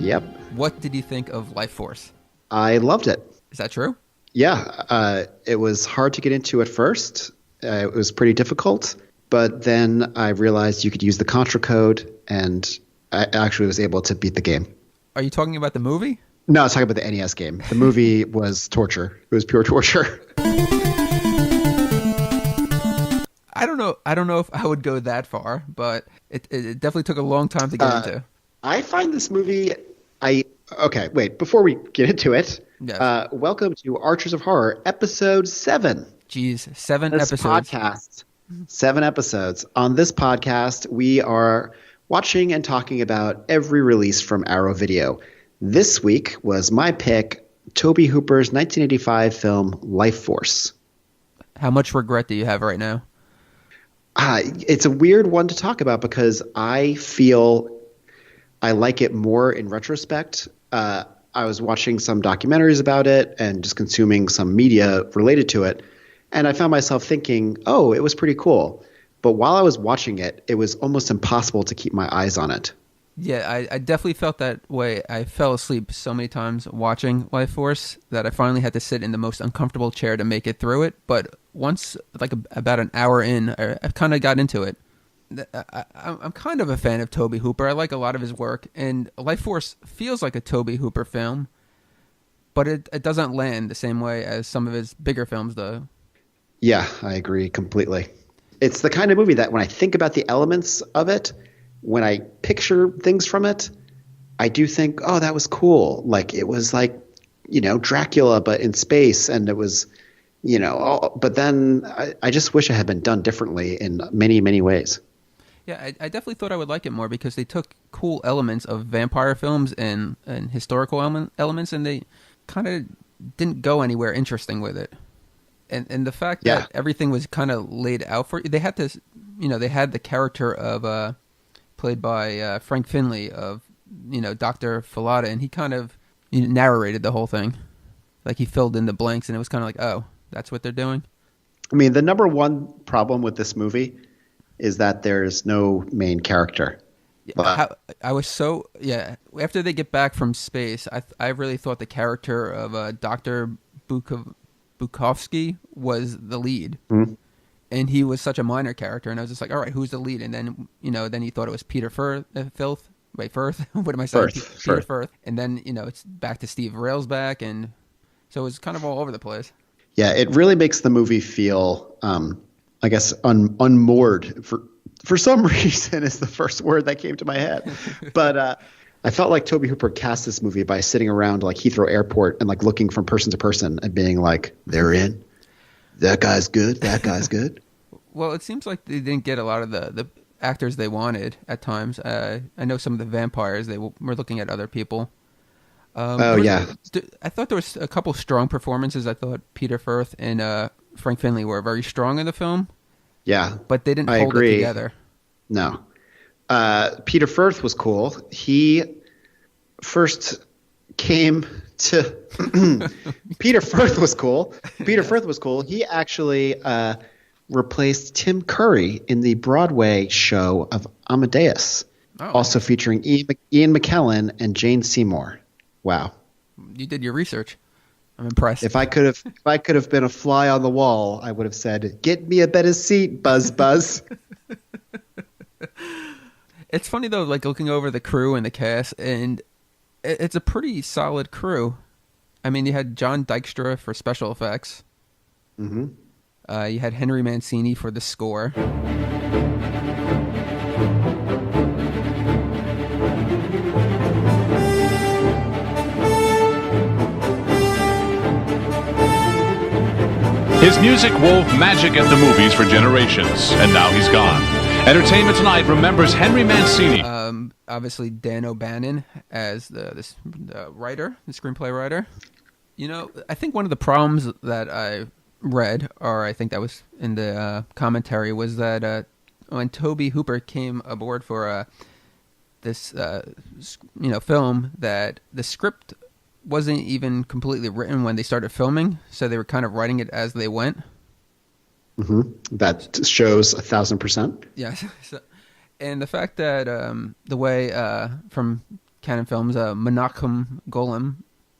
Yep. What did you think of Life Force? I loved it. Is that true? Yeah. It was hard to get into at first. It was pretty difficult. But then I realized you could use the Contra code, and I actually was able to beat the game. Are you talking about the movie? No, I was talking about the NES game. The movie was torture. It was pure torture. I don't know if I would go that far, but it definitely took a long time to get into. I find this movie okay, wait, before we get into it, Yes. Welcome to Archers of Horror, episode 7. Jeez, 7 This episodes. podcast, 7 episodes. On this podcast, we are watching and talking about every release from Arrow Video. This week was my pick, Tobe Hooper's 1985 film, Life Force. How much regret do you have right now? It's a weird one to talk about because I feel I like it more in retrospect. I was watching some documentaries about it and just consuming some media related to it. And I found myself thinking, oh, it was pretty cool. But while I was watching it, it was almost impossible to keep my eyes on it. Yeah, I definitely felt that way. I fell asleep so many times watching Life Force that I finally had to sit in the most uncomfortable chair to make it through it. But once, like about an hour in, I kind of got into it. I'm kind of a fan of Tobe Hooper. I like a lot of his work, and Life Force feels like a Tobe Hooper film, but it doesn't land the same way as some of his bigger films, though. Yeah, I agree completely. It's the kind of movie that when I think about the elements of it, when I picture things from it, I do think, oh, that was cool. Like it was like, Dracula, but in space. And it was, but then I just wish it had been done differently in many, many ways. Yeah, I definitely thought I would like it more because they took cool elements of vampire films and historical elements, and they kind of didn't go anywhere interesting with it. And the fact that everything was kind of laid out for you, they had to, they had the character of played by Frank Finley of, Dr. Falada, and he kind of narrated the whole thing. Like he filled in the blanks, and it was kind of like, oh, that's what they're doing. I mean, the number one problem with this movie is that there's no main character. I was so after they get back from space, I really thought the character of Dr. Bukovsky was the lead. Mm-hmm. And he was such a minor character, and I was just like, all right, who's the lead? And then, then you thought it was Peter Firth. What am I saying? Peter Firth. And then, it's back to Steve Railsback, and so it was kind of all over the place. Yeah, it really makes the movie feel, I guess, unmoored. For some reason, is the first word that came to my head. But I felt like Tobe Hooper cast this movie by sitting around like Heathrow Airport and like looking from person to person and being like, they're in. That guy's good. That guy's good. Well, it seems like they didn't get a lot of the actors they wanted at times. I know some of the vampires, they were looking at other people. Yeah. I thought there was a couple strong performances. I thought Peter Firth and Frank Finley were very strong in the film. Yeah. But they didn't hold it together. No. Peter Firth was cool. He first came to Peter Firth was cool. Firth was cool. He actually replaced Tim Curry in the Broadway show of Amadeus, also featuring Ian McKellen and Jane Seymour. Wow. You did your research. I'm impressed. If I could have been a fly on the wall, I would have said, "Get me a better seat, Buzz Buzz." It's funny though, like looking over the crew and the cast, and it's a pretty solid crew. I mean, you had John Dykstra for special effects. Mm-hmm. You had Henry Mancini for the score. His music wove magic at the movies for generations, and now he's gone. Entertainment Tonight remembers Henry Mancini. Obviously, Dan O'Bannon as the writer, the screenplay writer. I think one of the problems that I read, or I think that was in the commentary, was that when Tobe Hooper came aboard for this film, that the script wasn't even completely written when they started filming, so they were kind of writing it as they went. Mm-hmm. That shows 1,000%. Yes. And the fact that the way from Cannon Films, Menachem Golem,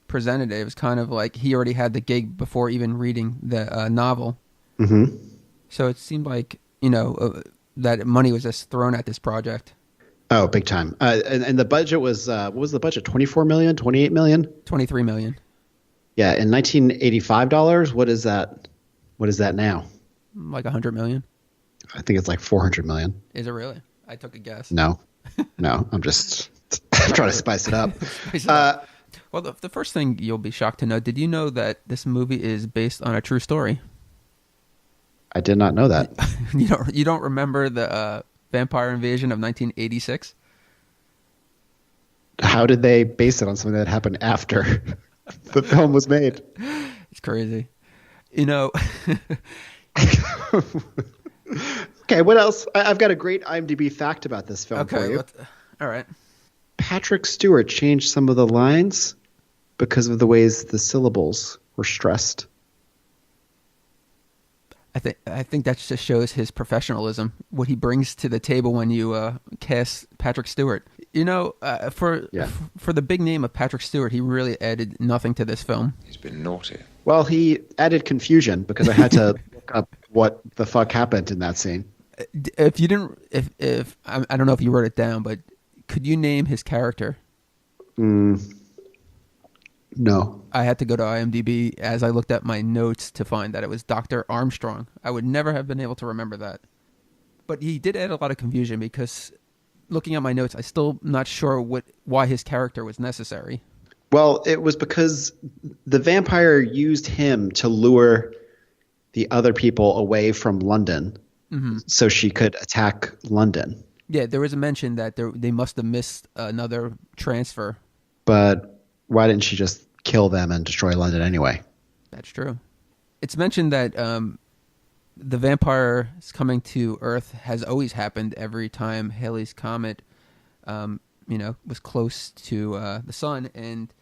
presented it. It was kind of like he already had the gig before even reading the novel. Mm-hmm. So it seemed like, that money was just thrown at this project. Oh, big time. And the budget was, what was the budget? 24 million, 28 million? 23 million. Yeah. In 1985 dollars, what is that? What is that now? Like 100 million. I think it's like 400 million. Is it really? I took a guess. No, I'm just trying to spice it up. Well, the first thing you'll be shocked to know, did you know that this movie is based on a true story? I did not know that. You don't remember the vampire invasion of 1986? How did they base it on something that happened after the film was made? It's crazy. Okay, what else? I've got a great IMDb fact about this film for you. All right. Patrick Stewart changed some of the lines because of the ways the syllables were stressed. I think that just shows his professionalism, what he brings to the table when you cast Patrick Stewart. For the big name of Patrick Stewart, he really added nothing to this film. He's been naughty. Well, he added confusion because I had to look up what the fuck happened in that scene. If you didn't, if I don't know if you wrote it down, but could you name his character? No. I had to go to IMDb as I looked at my notes to find that it was Dr. Armstrong. I would never have been able to remember that. But he did add a lot of confusion because looking at my notes, I'm still not sure why his character was necessary. Well, it was because the vampire used him to lure the other people away from London so she could attack London. Yeah, there was a mention that they must have missed another transfer. But why didn't she just kill them and destroy London anyway? That's true. It's mentioned that the vampires coming to Earth has always happened every time Halley's Comet, was close to the sun. And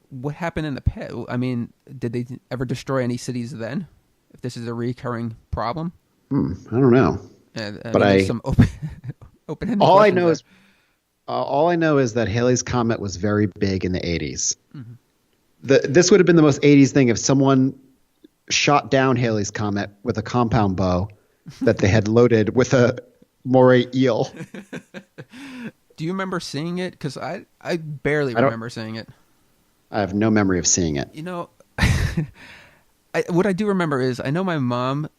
what happened in the past? I mean, did they ever destroy any cities then? If this is a recurring problem? I don't know. Some open-ended all I questions know there. is all I know is that Halley's Comet was very big in the 80s. Mm-hmm. This would have been the most 80s thing if someone shot down Halley's Comet with a compound bow that they had loaded with a moray eel. Do you remember seeing it? Because I barely remember seeing it. I have no memory of seeing it. What I do remember is I know my mom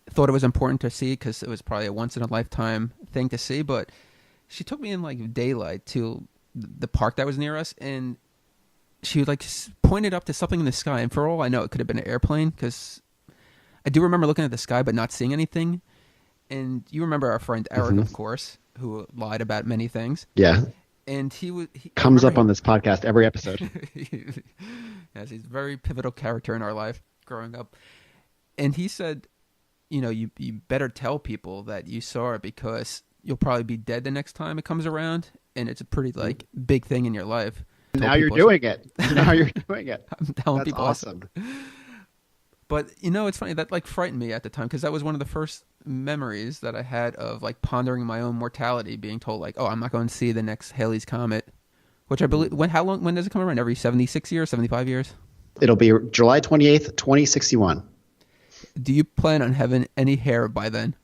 thought it was important to see because it was probably a once-in-a-lifetime thing to see, but she took me in like daylight to the park that was near us, and she like pointed up to something in the sky, and for all I know, it could have been an airplane because I do remember looking at the sky but not seeing anything. And you remember our friend Eric, of course, who lied about many things. Yeah. And he comes up on this podcast every episode. Yes, he's a very pivotal character in our life growing up. And he said, you better tell people that you saw it because you'll probably be dead the next time it comes around, and it's a pretty big thing in your life. Now you're doing it. Now you're doing it. I'm telling That's people. Awesome. But it's funny that frightened me at the time because that was one of the first memories that I had of pondering my own mortality, being told oh, I'm not going to see the next Halley's Comet, which I believe when does it come around? Every 76 years, 75 years? It'll be July 28th, 2061. Do you plan on having any hair by then?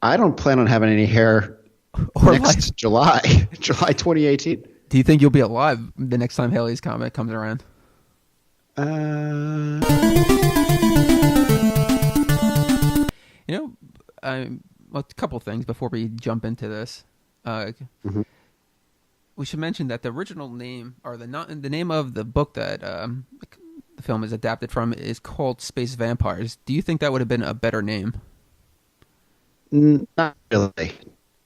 I don't plan on having any hair next July 2018. Do you think you'll be alive the next time Halley's Comet comes around? A couple things before we jump into this. We should mention that the original name, or the name of the book that the film is adapted from, is called Space Vampires. Do you think that would have been a better name? Not really.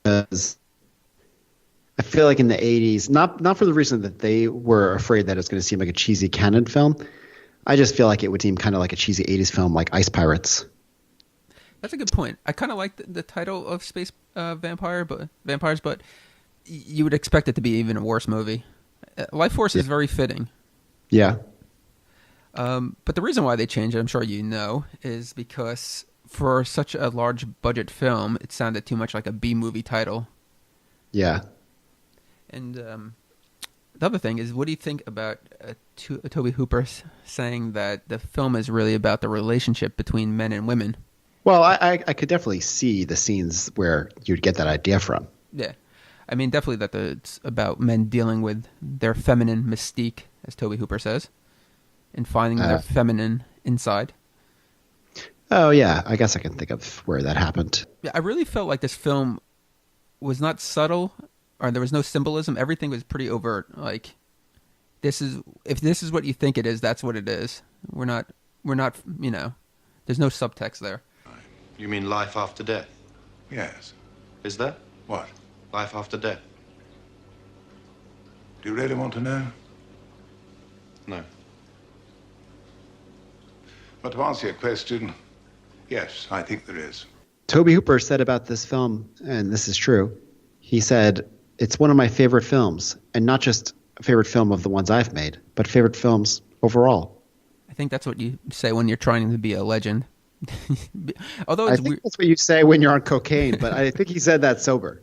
Because I feel like in the 80s, not for the reason that they were afraid that it's going to seem like a cheesy canon film. I just feel like it would seem kind of like a cheesy 80s film like Ice Pirates. That's a good point. I kind of like the title of Space Vampires, but you would expect it to be even a worse movie. Life Force is very fitting. Yeah. But the reason why they changed it, I'm sure you know, is because for such a large budget film, it sounded too much like a B-movie title. Yeah. And the other thing is, what do you think about Tobe Hooper saying that the film is really about the relationship between men and women? Well, I could definitely see the scenes where you'd get that idea from. Yeah. I mean, definitely that it's about men dealing with their feminine mystique, as Tobe Hooper says, and finding their feminine inside. Oh, yeah. I guess I can think of where that happened. Yeah, I really felt like this film was not subtle, or there was no symbolism. Everything was pretty overt. Like, if this is what you think it is, that's what it is. We're not, there's no subtext there. You mean life after death? Yes. Is there? What? Life after death? Do you really want to know? No. But to answer your question, yes, I think there is. Tobe Hooper said about this film, and this is true, he said, it's one of my favorite films, and not just a favorite film of the ones I've made, but favorite films overall. I think that's what you say when you're trying to be a legend. Although I think that's what you say when you're on cocaine, but I think he said that sober.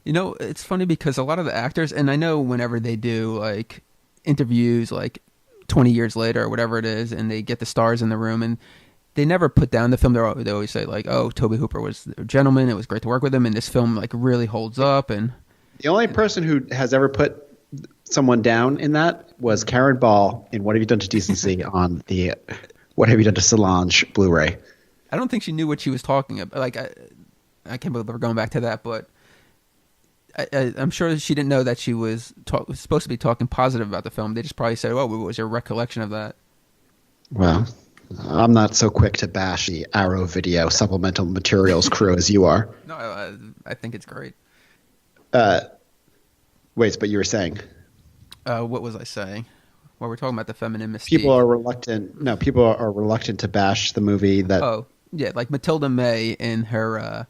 You know, it's funny because a lot of the actors, and I know whenever they do like interviews like 20 years later or whatever it is, and they get the stars in the room, and they never put down the film. They always say like, oh, Tobe Hooper was a gentleman. It was great to work with him, and this film like really holds up. And the only person who has ever put someone down in that was Karen Ball in What Have You Done to Decency on the What Have You Done to Solange Blu-ray. I don't think she knew what she was talking about. Like, I can't believe we're going back to that, but I'm sure she didn't know that she was supposed to be talking positive about the film. They just probably said, "Oh, what was your recollection of that?" Well, I'm not so quick to bash the Arrow Video supplemental materials crew as you are. No, I think it's great. Wait, but you were saying? What was I saying? Well, we're talking about the feminine mystique. People are reluctant to bash the movie that. Oh, yeah, like Matilda May in her.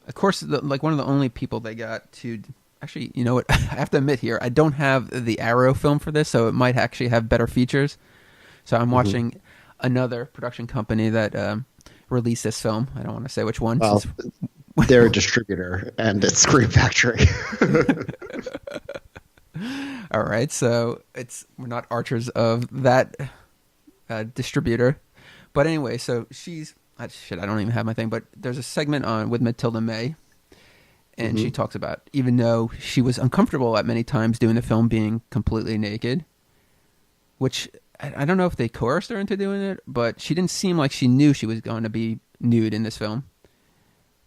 Of course, like one of the only people they got to. Actually, you know what? I have to admit here, I don't have the Arrow film for this, so it might actually have better features. So I'm watching another production company that released this film. I don't want to say which one. Well, they're a distributor, and it's Scream Factory. All right, so we're not archers of that distributor, but anyway, so she's I don't even have my thing, but there's a segment with Matilda May, and she talks about even though she was uncomfortable at many times doing the film being completely naked, which I don't know if they coerced her into doing it, but she didn't seem like she knew she was going to be nude in this film.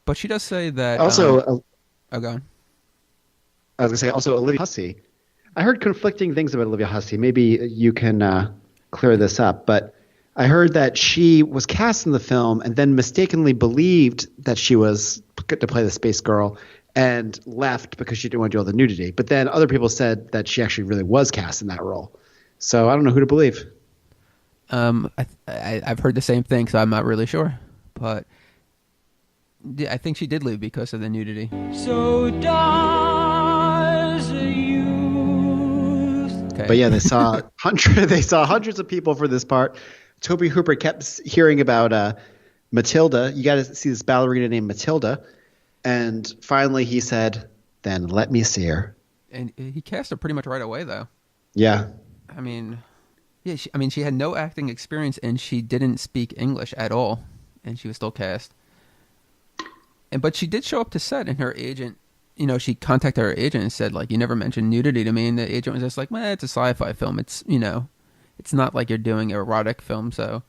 But she does say that also. Oh, go on. I was going to say also Olivia Hussey. I heard conflicting things about Olivia Hussey. Maybe you can clear this up, but I heard that she was cast in the film and then mistakenly believed that she was to play the space girl and left because she didn't want to do all the nudity. But then other people said that she actually really was cast in that role. So I don't know who to believe. I've heard the same thing, so I'm not really sure. But I think she did leave because of the nudity. So does youth. Okay. But yeah, they saw hundreds of people for this part. Tobe Hooper kept hearing about Matilda. You got to see this ballerina named Matilda. And finally he said, then let me see her. And he cast her pretty much right away, though. Yeah. I mean, yeah. She had no acting experience, and she didn't speak English at all, and she was still cast. But she did show up to set, and her agent, she contacted her agent and said, like, you never mentioned nudity to me, and the agent was just like, well, it's a sci-fi film. It's, it's not like you're doing an erotic film, so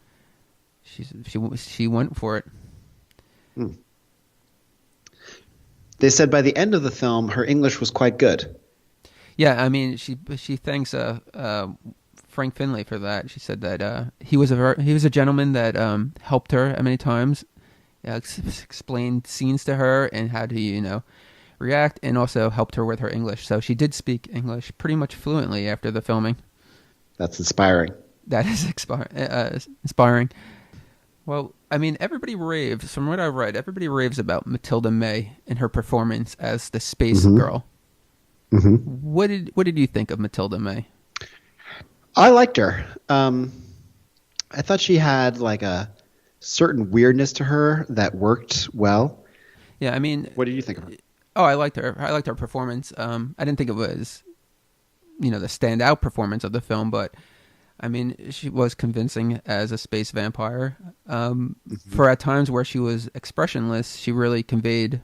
she went for it. Hmm. They said by the end of the film, her English was quite good. Yeah, I mean, she thanks Frank Finlay for that. She said that he was a gentleman that helped her many times, explained scenes to her and how to react, and also helped her with her English. So she did speak English pretty much fluently after the filming. That's inspiring. That is inspiring. Well, I mean, everybody raves. From what I've read, everybody raves about Matilda May and her performance as the space girl. Mm-hmm. What did you think of Matilda May? I liked her. I thought she had like a certain weirdness to her that worked well. Yeah, I mean, what did you think of her? Oh, I liked her. I liked her performance. I didn't think it was, the standout performance of the film, but I mean, she was convincing as a space vampire. For at times where she was expressionless, she really conveyed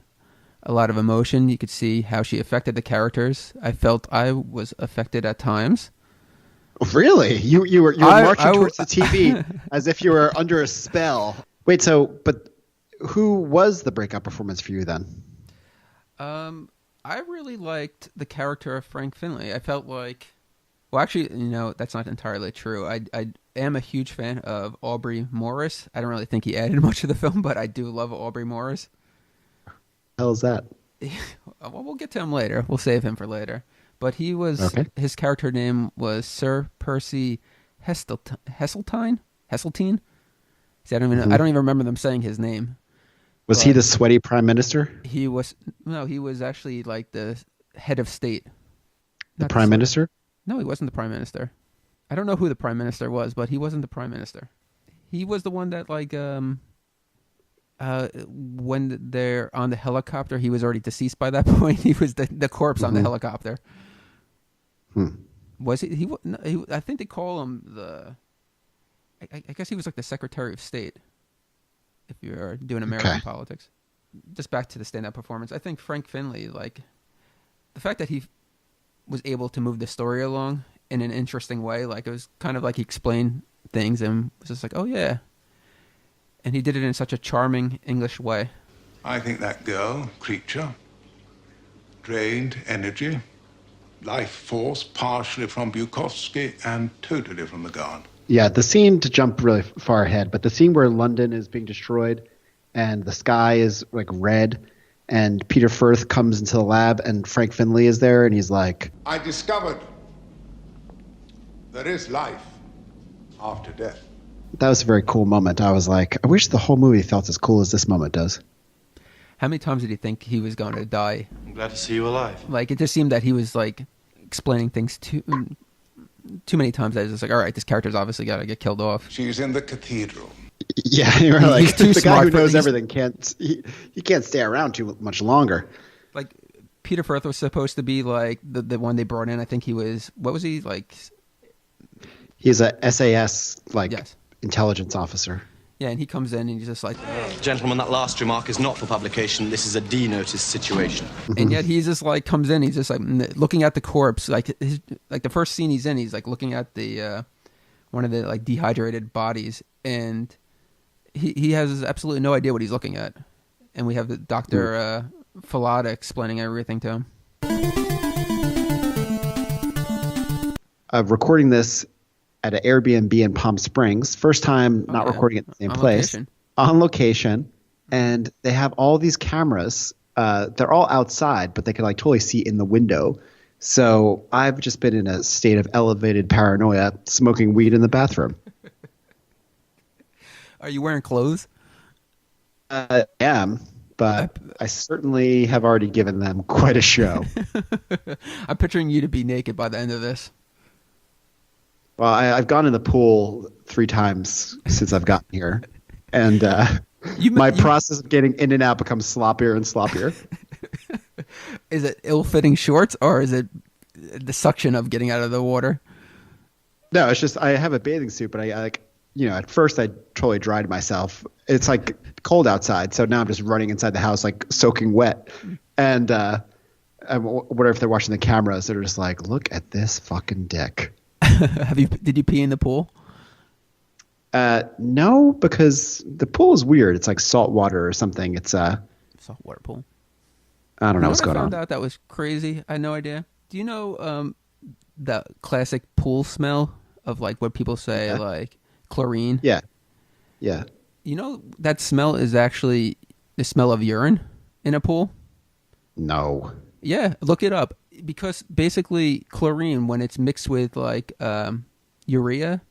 a lot of emotion. You could see how she affected the characters. I felt I was affected at times. Really? You were marching towards the TV as if you were under a spell. Wait, but who was the breakout performance for you then? I really liked the character of Frank Finlay. I felt like, well, actually, that's not entirely true. I am a huge fan of Aubrey Morris. I don't really think he added much to the film, but I do love Aubrey Morris. Hell is that? Well, we'll get to him later. We'll save him for later. But he was, okay. His character name was Sir Percy Heseltine. See, I don't even remember them saying his name. Was he the sweaty prime minister? He was actually like the head of state. The prime minister? No, he wasn't the prime minister. I don't know who the prime minister was, but he wasn't the prime minister. He was the one that when they're on the helicopter, he was already deceased by that point. He was the corpse on the helicopter. Was he? I think they call him I guess he was like the Secretary of State. If you're doing American politics. Just back to the stand-up performance. I think Frank Finlay, the fact that he was able to move the story along in an interesting way, it was kind of like he explained things and was just like, oh yeah. And he did it in such a charming English way. I think that girl, creature, drained energy, life force partially from Bukowski and totally from the guard. Yeah, the scene, to jump really far ahead, but the scene where London is being destroyed and the sky is red and Peter Firth comes into the lab and Frank Finlay is there and he's like, I discovered there is life after death. That was a very cool moment. I was like, I wish the whole movie felt as cool as this moment does. How many times did he think he was going to die? I'm glad to see you alive. It just seemed that he was explaining things too many times. I was just like, all right, this character's obviously got to get killed off. She's in the cathedral. Yeah, you're like, too the guy who smart knows everything he can't stay around too much longer. Peter Firth was supposed to be the one they brought in. I think he was, what was he like? He's a SAS yes. Intelligence officer. Yeah, and he comes in and he's just like, Gentlemen, that last remark is not for publication. This is a D-notice situation. And yet he's just comes in, he's just looking at the corpse. The first scene he's in, he's looking at the one of the dehydrated bodies, and he has absolutely no idea what he's looking at. And we have the Dr. Falada explaining everything to him. Recording this at an Airbnb in Palm Springs. First time not recording it in the same place. On location. And they have all these cameras. They're all outside, but they can totally see in the window. So I've just been in a state of elevated paranoia, smoking weed in the bathroom. Are you wearing clothes? I am, but I certainly have already given them quite a show. I'm picturing you to be naked by the end of this. Well, I've gone in the pool 3 times since I've gotten here, and my process of getting in and out becomes sloppier and sloppier. Is it ill-fitting shorts, or is it the suction of getting out of the water? No, it's just I have a bathing suit, but I at first I totally dried myself. It's cold outside, so now I'm just running inside the house soaking wet. And I wonder if they're watching the cameras. They're just like, look at this fucking dick. Did you pee in the pool? No, because the pool is weird. It's salt water or something. It's saltwater pool. I don't know what's going on. I found out that was crazy. I had no idea. Do you know the classic pool smell of what people say chlorine? Yeah. You know that smell is actually the smell of urine in a pool? No. Yeah, look it up. Because basically chlorine, when it's mixed with urea,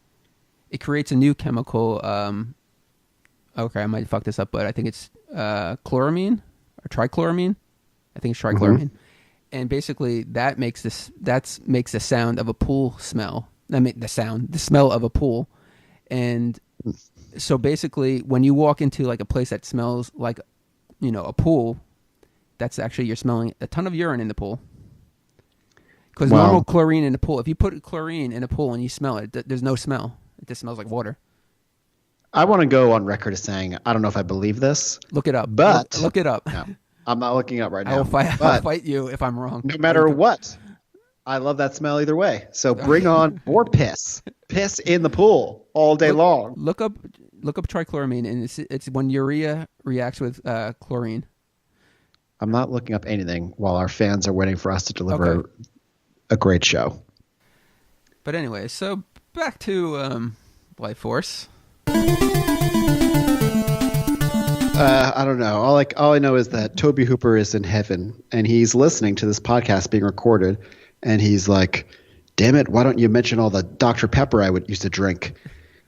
it creates a new chemical. Okay, I might fuck this up, but I think it's chloramine or trichloramine. I think it's trichloramine. And basically that makes the sound of a pool smell. The smell of a pool. And so basically when you walk into a place that smells like, a pool, that's actually you're smelling a ton of urine in the pool. Because Wow. normal chlorine in the pool, if you put chlorine in a pool and you smell it, there's no smell. It just smells like water. I want to go on record as saying I don't know if I believe this. Look it up. But look it up. No, I'm not looking up right now. I'll But fight you if I'm wrong. no matter what, I love that smell either way. So bring on more piss. Piss in the pool all day long. Look up trichloramine, and it's when urea reacts with chlorine. I'm not looking up anything while our fans are waiting for us to deliver a great show. But anyway, so back to Life Force. I don't know. All I know is that Tobe Hooper is in heaven and he's listening to this podcast being recorded, and he's like, "Damn it! Why don't you mention all the Dr. Pepper I used to drink?"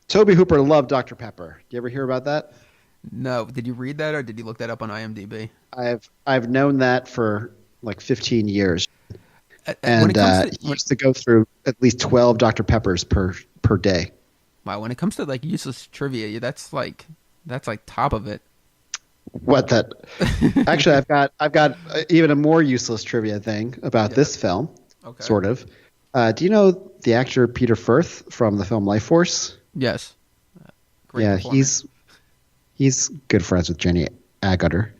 Tobe Hooper loved Dr. Pepper. Do you ever hear about that? No, did you read that or did you look that up on IMDb? I've known that for like 15 years, When and he used to go through at least 12 Dr. Peppers per day. Wow, when it comes to like useless trivia, that's like top of it. What that? Actually, I've got even a more useless trivia thing about this film. Okay. Sort of. Do you know the actor Peter Firth from the film Life Force? Yes. Great Yeah, performer. he's good friends with Jenny Agutter.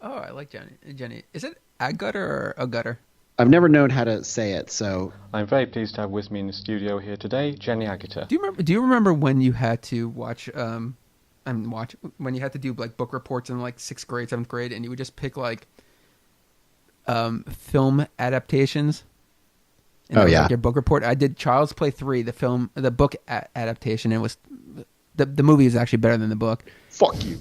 Oh, I like Jenny. Is it Agutter or Agutter? I've never known how to say it, so I'm very pleased to have with me in the studio here today, Jenny Agutter. Do you remember when you had to watch when you had to do like book reports in like 6th grade, 7th grade, and you would just pick like film adaptations? And that was, like, your book report. I did Child's Play 3, the book adaptation. And it was the movie is actually better than the book. fuck you.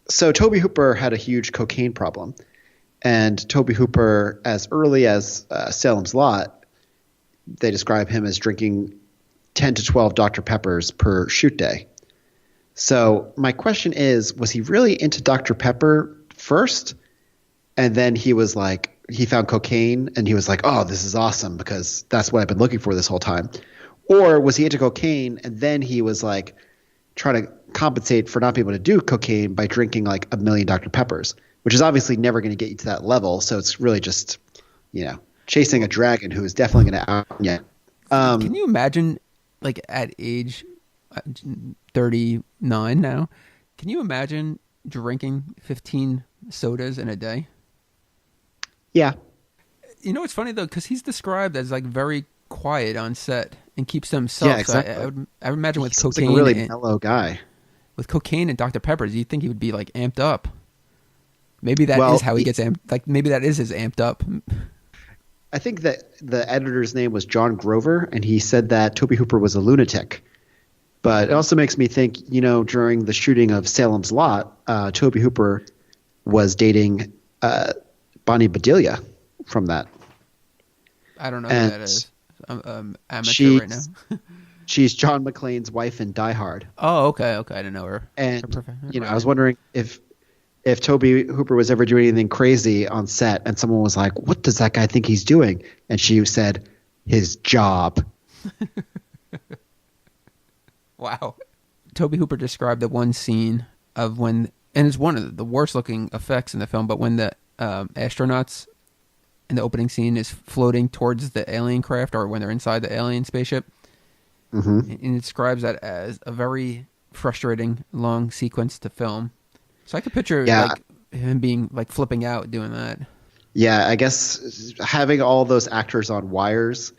So Tobe Hooper had a huge cocaine problem, and Tobe Hooper, as early as Salem's Lot, they describe him as drinking 10 to 12 Dr. Peppers per shoot day. So my question is, was he really into Dr. Pepper first? And then he was like, he found cocaine and he was like, oh, this is awesome because that's what I've been looking for this whole time. Or was he into cocaine and then he was like trying to compensate for not being able to do cocaine by drinking like a million Dr. Peppers, which is obviously never going to get you to that level. So it's really just, chasing a dragon who is definitely going to out you. Can you imagine, like at age 39 now, can you imagine drinking 15 sodas in a day? Yeah. You know, it's funny though, because he's described as like very quiet on set and keeps to himself. Yeah, exactly. So I would imagine with He seems cocaine, like a really mellow guy. with cocaine and Dr. Peppers, you'd think he would be like amped up. Maybe that is how he gets amped. Like maybe that is his amped up. I think that the editor's name was John Grover, and he said that Tobe Hooper was a lunatic. But it also makes me think, during the shooting of Salem's Lot, Tobe Hooper was dating Bonnie Bedelia from that. I don't know who that is. I'm amateur she's, right now. She's John McClane's wife in Die Hard. Oh, okay. I didn't know her. And, I was wondering if Tobe Hooper was ever doing anything crazy on set and someone was like, what does that guy think he's doing? And she said, his job. Wow. Tobe Hooper described the one scene of when, and it's one of the worst looking effects in the film, but when the astronauts in the opening scene is floating towards the alien craft, or when they're inside the alien spaceship. Mm-hmm. And it describes that as a very frustrating long sequence to film. So I could picture like him being like flipping out doing that. Yeah, I guess having all those actors on wires,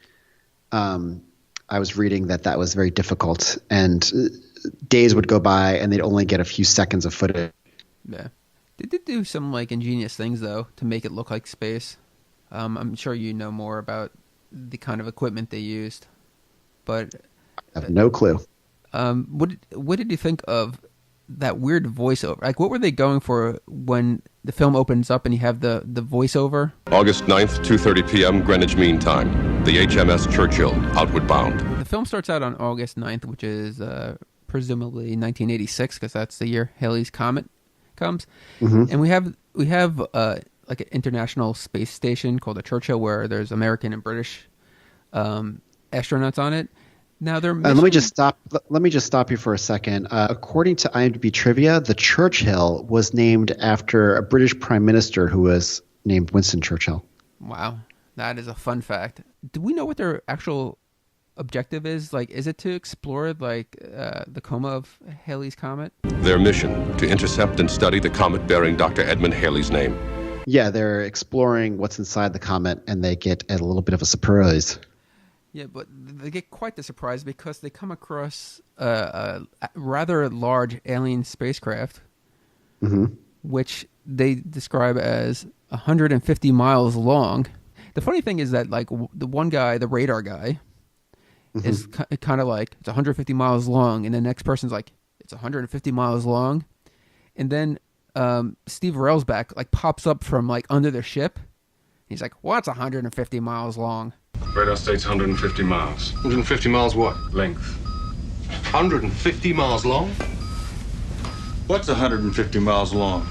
I was reading that was very difficult, and days would go by and they'd only get a few seconds of footage. Yeah. They did do some like ingenious things though to make it look like space. I'm sure you know more about the kind of equipment they used, but I have no clue. What did you think of that weird voiceover? Like, what were they going for when the film opens up and you have the voiceover? August 9th, 2:30 p.m. Greenwich Mean Time. The HMS Churchill, outward bound. The film starts out on August 9th, which is presumably 1986, because that's the year Halley's Comet comes. Mm-hmm. And we have like an international space station called the Churchill, where there's American and British astronauts on it. Now they're let me just stop you for a second. According to IMDb trivia, the Churchill was named after a British prime minister who was named Winston Churchill. Wow, that is a fun fact. Do we know what their actual objective is? Like, is it to explore the coma of Halley's Comet? Their mission, to intercept and study the comet bearing Dr. Edmund Halley's name. Yeah, they're exploring what's inside the comet, and they get a little bit of a surprise. Yeah, but they get quite the surprise because they come across a rather large alien spacecraft, which they describe as 150 miles long. The funny thing is that, like, the one guy, the radar guy, is kind of like, it's 150 miles long, and the next person's like, it's 150 miles long, and then Steve Railsback like pops up from like under the ship. He's like, "What's 150 miles long?" Radar states 150 miles. 150 miles what? Length. 150 miles long? What's 150 miles long?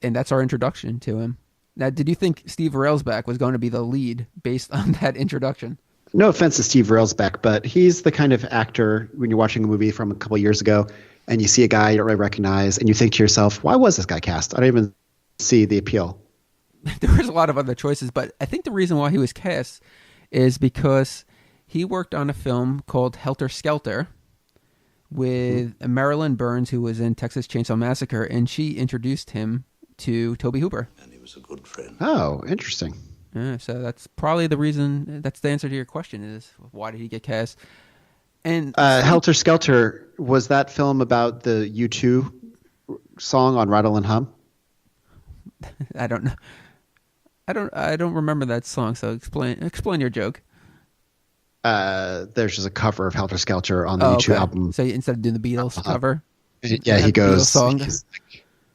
And that's our introduction to him. Now, did you think Steve Railsback was going to be the lead based on that introduction? No offense to Steve Railsback, but he's the kind of actor when you're watching a movie from a couple of years ago and you see a guy you don't really recognize and you think to yourself, why was this guy cast? I don't even see the appeal. There was a lot of other choices, but I think the reason why he was cast is because he worked on a film called Helter Skelter with Marilyn Burns, who was in Texas Chainsaw Massacre, and she introduced him to Tobe Hooper. And he was a good friend. Oh, interesting. Yeah, so that's probably the reason. That's the answer to your question: is why did he get cast? And Helter Skelter, was that film about the U2 song on Rattle and Hum? I don't know. I don't remember that song. So explain your joke. There's just a cover of Helter Skelter on the U2 album. So instead of doing the Beatles cover, yeah, he goes.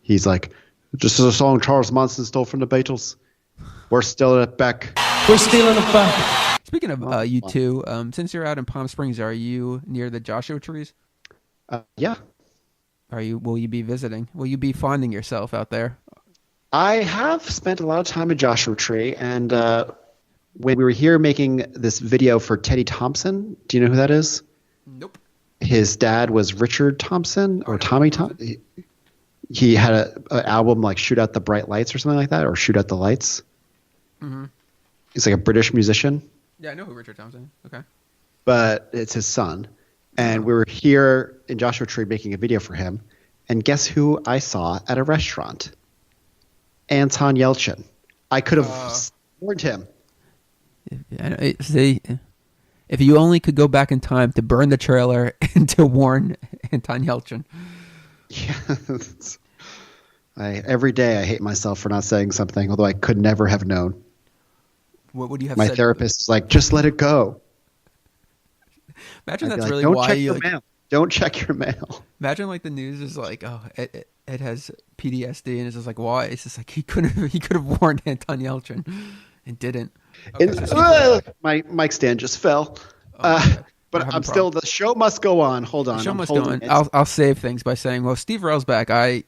He's like, "This is a song Charles Manson stole from the Beatles. We're still at back. We're stealing it back." Speaking of U2, since you're out in Palm Springs, are you near the Joshua trees? Yeah. Will you be visiting? Will you be finding yourself out there? I have spent a lot of time at Joshua Tree, and when we were here making this video for Teddy Thompson, do you know who that is? Nope. His dad was Richard Thompson or Tommy Thompson. He had an album like Shoot Out the Bright Lights or something like that, or Shoot Out the Lights. Mm-hmm. He's like a British musician. Yeah, I know who Richard Thompson is. Okay. But it's his son. And we were here in Joshua Tree making a video for him. And guess who I saw at a restaurant? Anton Yelchin. I could have warned him. See, if you only could go back in time to burn the trailer and to warn Anton Yelchin. Yes. Every day I hate myself for not saying something, although I could never have known. What would you have My said? therapist is like, just let it go. Imagine I'd that's like, really don't why check you your mail. Don't check your mail. Imagine like the news is like, oh, it has PTSD, and it's just like, why? It's just like he could have warned Anton Yelchin and didn't. Okay, my mic stand just fell. But I'm still. The show must go on. Hold on. The show must go on. I'll save things by saying, well, Steve Railsback, I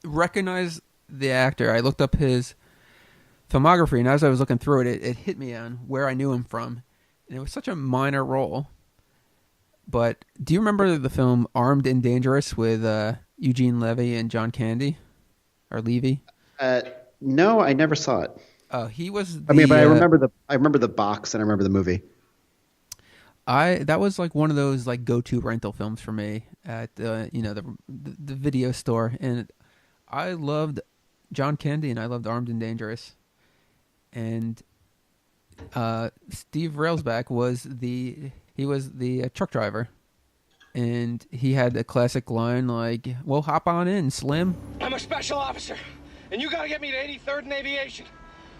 recognize the actor. I looked up his filmography, and as I was looking through it, it hit me on where I knew him from, and it was such a minor role. But do you remember the film Armed and Dangerous with Eugene Levy and John Candy, or Levy? No, I never saw it. He was. But I remember the box and I remember the movie. That was like one of those like go-to rental films for me at the video store, and I loved John Candy and I loved Armed and Dangerous, and Steve Railsback was the truck driver, and he had a classic line like, "Well, hop on in, Slim. I'm a special officer, and you gotta get me to 83rd in Aviation.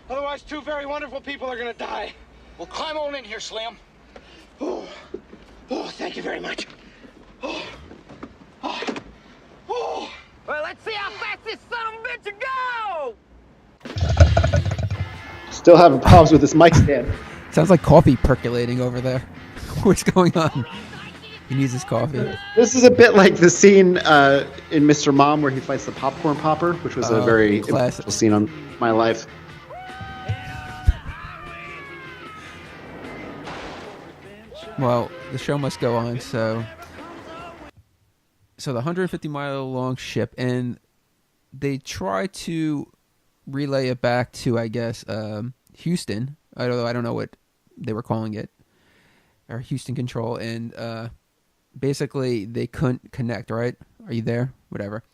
Otherwise, two very wonderful people are gonna die. Well, climb on in here, Slim." Oh, thank you very much. Well, let's see how fast this son of a bitch will go! Still having problems with this mic stand. Sounds like coffee percolating over there. What's going on? He needs his coffee. This is a bit like the scene in Mr. Mom where he fights the popcorn popper, which was a very influential scene on my life. Well, the show must go on. So the 150-mile long ship, and they try to relay it back to, I guess, Houston. Although I don't know what they were calling it, or Houston Control, and basically they couldn't connect. Right? Are you there? Whatever.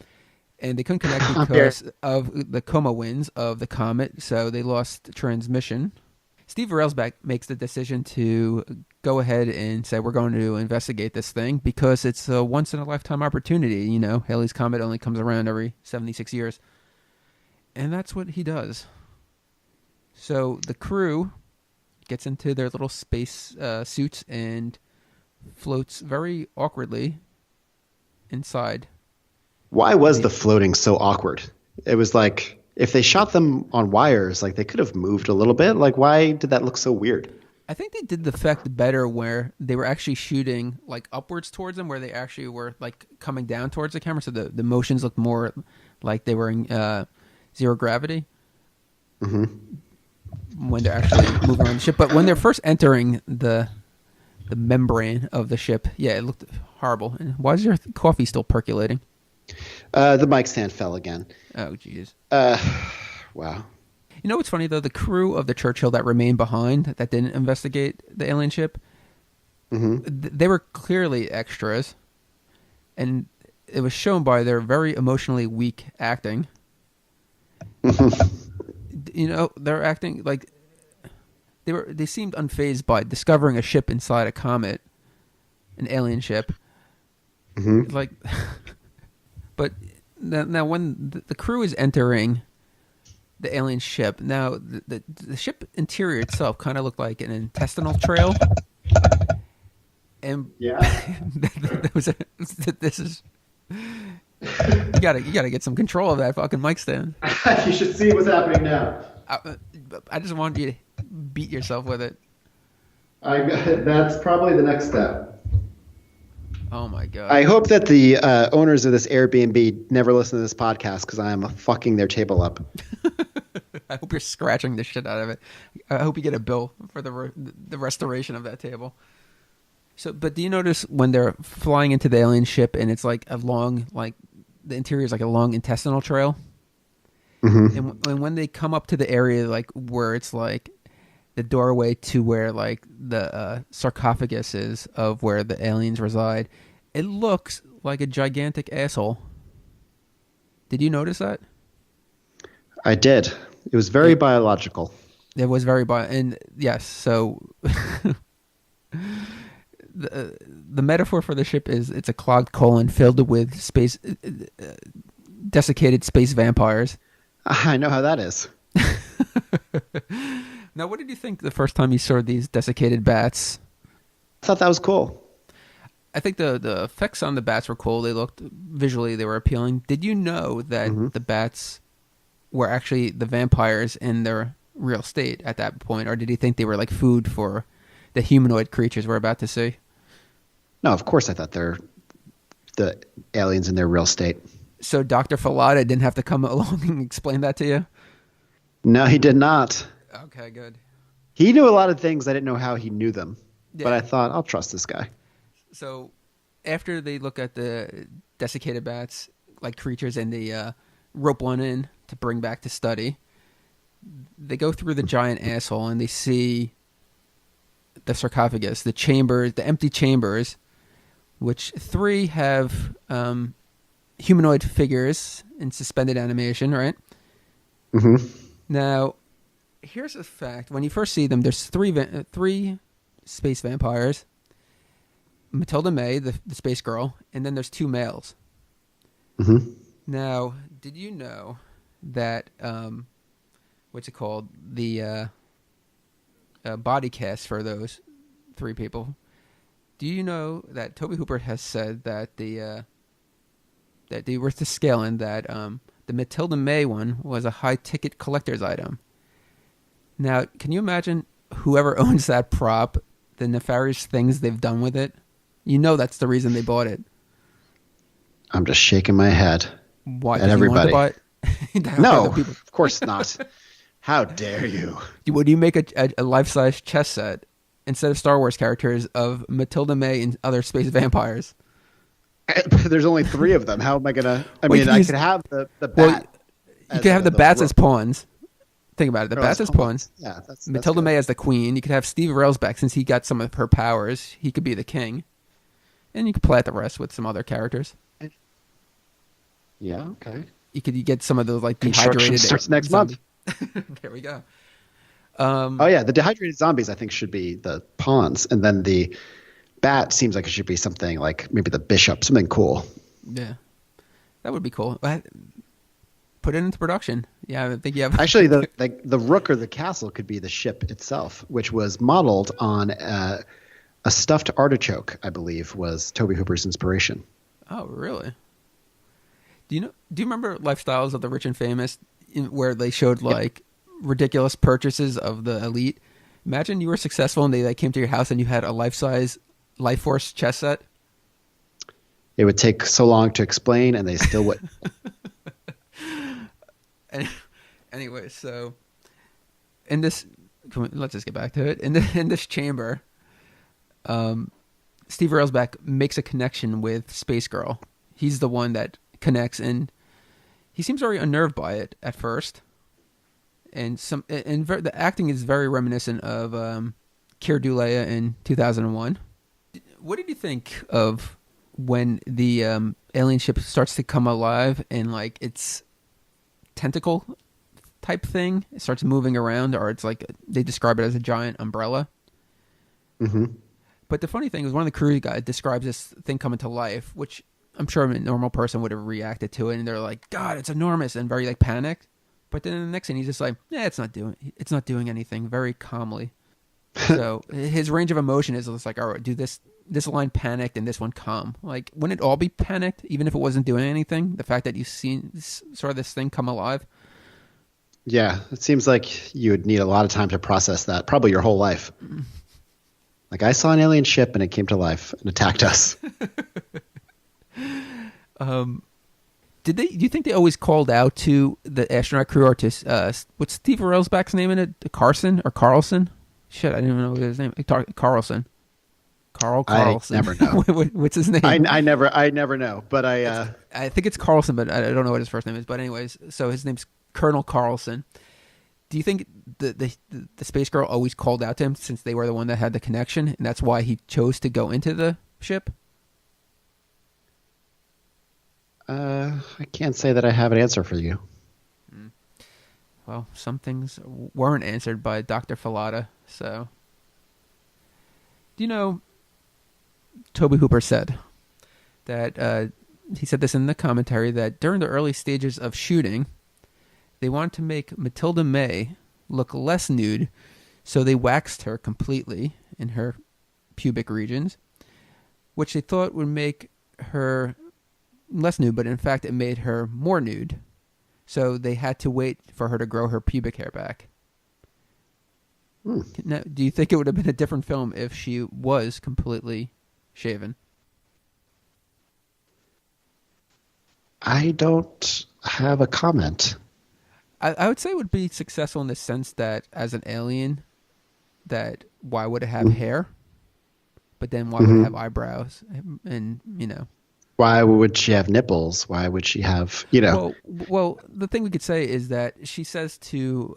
And they couldn't connect because of the coma winds of the comet, so they lost transmission. Steve Railsback makes the decision to go ahead and say, we're going to investigate this thing because it's a once-in-a-lifetime opportunity. You know, Halley's Comet only comes around every 76 years. And that's what he does. So the crew gets into their little space suits and floats very awkwardly inside. Why was the floating so awkward? It was like, if they shot them on wires, like they could have moved a little bit. Like, why did that look so weird? I think they did the effect better where they were actually shooting like upwards towards them, where they actually were like coming down towards the camera. So the motions looked more like they were in zero gravity. Mm-hmm. When they're actually moving around the ship. But when they're first entering the membrane of the ship, yeah, it looked horrible. And why is your coffee still percolating? The mic stand fell again. Oh, jeez. Wow. You know what's funny, though? The crew of the Churchill that remained behind, that didn't investigate the alien ship, they were clearly extras. And it was shown by their very emotionally weak acting. You know, they're acting like they seemed unfazed by discovering a ship inside a comet, an alien ship. Like... But now when the crew is entering the alien ship, now the ship interior itself kind of looked like an intestinal trail. And yeah, this is you gotta get some control of that fucking mic stand. You should see what's happening now. I just wanted you to beat yourself with it. That's probably the next step. Oh my god! I hope that the owners of this Airbnb never listen to this podcast because I am fucking their table up. I hope you're scratching the shit out of it. I hope you get a bill for the restoration of that table. So, but do you notice when they're flying into the alien ship and it's like a long, like the interior is like a long intestinal trail, and when they come up to the area like where it's like the doorway to where like the sarcophagus is of where the aliens reside, it looks like a gigantic asshole. Did you notice that? I did. It was very biological. It was very and yes, so the metaphor for the ship is it's a clogged colon filled with desiccated space vampires. I know how that is. Now, what did you think the first time you saw these desiccated bats? I thought that was cool. I think the effects on the bats were cool. They looked visually, they were appealing. Did you know that the bats were actually the vampires in their real state at that point, or did you think they were like food for the humanoid creatures we're about to see? No, of course I thought they're the aliens in their real state. So Dr. Falada didn't have to come along and explain that to you? No, he did not. Okay, good. He knew a lot of things. I didn't know how he knew them, yeah. But I thought, I'll trust this guy. So after they look at the desiccated bats like creatures and they rope one in to bring back to study, they go through the giant asshole and they see the sarcophagus, the chambers, the empty chambers, which 3 have humanoid figures in suspended animation, right? Now, here's a fact. When you first see them, there's 3 space vampires. Matilda May, the space girl, and then there's 2 males. Now, did you know that, what's it called? The body cast for those 3 people. Do you know that Tobe Hooper has said that that they were to scale in that the Matilda May one was a high-ticket collector's item. Now, can you imagine whoever owns that prop, the nefarious things they've done with it? You know that's the reason they bought it. I'm just shaking my head at everybody. No, of course not. How dare you? Would you make a life-size chess set instead of Star Wars characters of Matilda May and other space vampires. There's only 3 of them. How am I gonna? I could have the bat. Well, you could have the bats as pawns. Think about it. The bats as pawns. Yeah, that's Matilda May as the queen. You could have Steve Railsback, since he got some of her powers. He could be the king, and you could play out the rest with some other characters. Yeah. Okay. You get some of those like dehydrated. Starts next month. There we go. The dehydrated zombies I think should be the pawns, and then the bat seems like it should be something like maybe the bishop, something cool. Yeah, that would be cool. Put it into production. Yeah, I think you have. Actually, the rook or the castle could be the ship itself, which was modeled on a stuffed artichoke. I believe was Tobe Hooper's inspiration. Oh, really? Do you remember Lifestyles of the Rich and Famous, where they showed like ridiculous purchases of the elite? Imagine you were successful and they came to your house and you had a life-size LifeForce chess set. It would take so long to explain, and they still would. Anyway, so in this, let's just get back to it. In this chamber, Steve Railsback makes a connection with Space Girl. He's the one that connects, and he seems very unnerved by it at first. And the acting is very reminiscent of Keir Dullea in 2001. What did you think of when the alien ship starts to come alive and like its tentacle type thing, it starts moving around, or it's like they describe it as a giant umbrella? Mm-hmm. But the funny thing is, one of the crew guys describes this thing coming to life, which I'm sure a normal person would have reacted to it, and they're like, "God, it's enormous," and very like panicked. But then the next thing, he's just like, "Yeah, it's not doing anything," very calmly. So his range of emotion is just like, "All right, do this line panicked and this one calm." Like, wouldn't it all be panicked, even if it wasn't doing anything? The fact that you've seen sort of this thing come alive. Yeah, it seems like you would need a lot of time to process that, probably your whole life. Like, I saw an alien ship and it came to life and attacked us. Do you think they always called out to the astronaut crew, or to what's Steve Railsback's name in it? Carlson or Carlson? Shit, I didn't even know his name. Carlson. Carlson. I never know. What's his name? I never know. But I think it's Carlson, but I don't know what his first name is. But anyways, so his name's Colonel Carlson. Do you think the Space Girl always called out to him, since they were the one that had the connection, and that's why he chose to go into the ship? I can't say that I have an answer for you. Well, some things weren't answered by Dr. Fallada, so... Do you know, Tobe Hooper said that, he said this in the commentary, that during the early stages of shooting, they wanted to make Matilda May look less nude, so they waxed her completely in her pubic regions, which they thought would make her less nude, but in fact it made her more nude. So they had to wait for her to grow her pubic hair back. Now, do you think it would have been a different film if she was completely shaven? I don't have a comment. I would say it would be successful in the sense that as an alien, that why would it have hair? But then why would it have eyebrows? And, you know. Why would she have nipples? Why would she have, you know? Well, the thing we could say is that she says to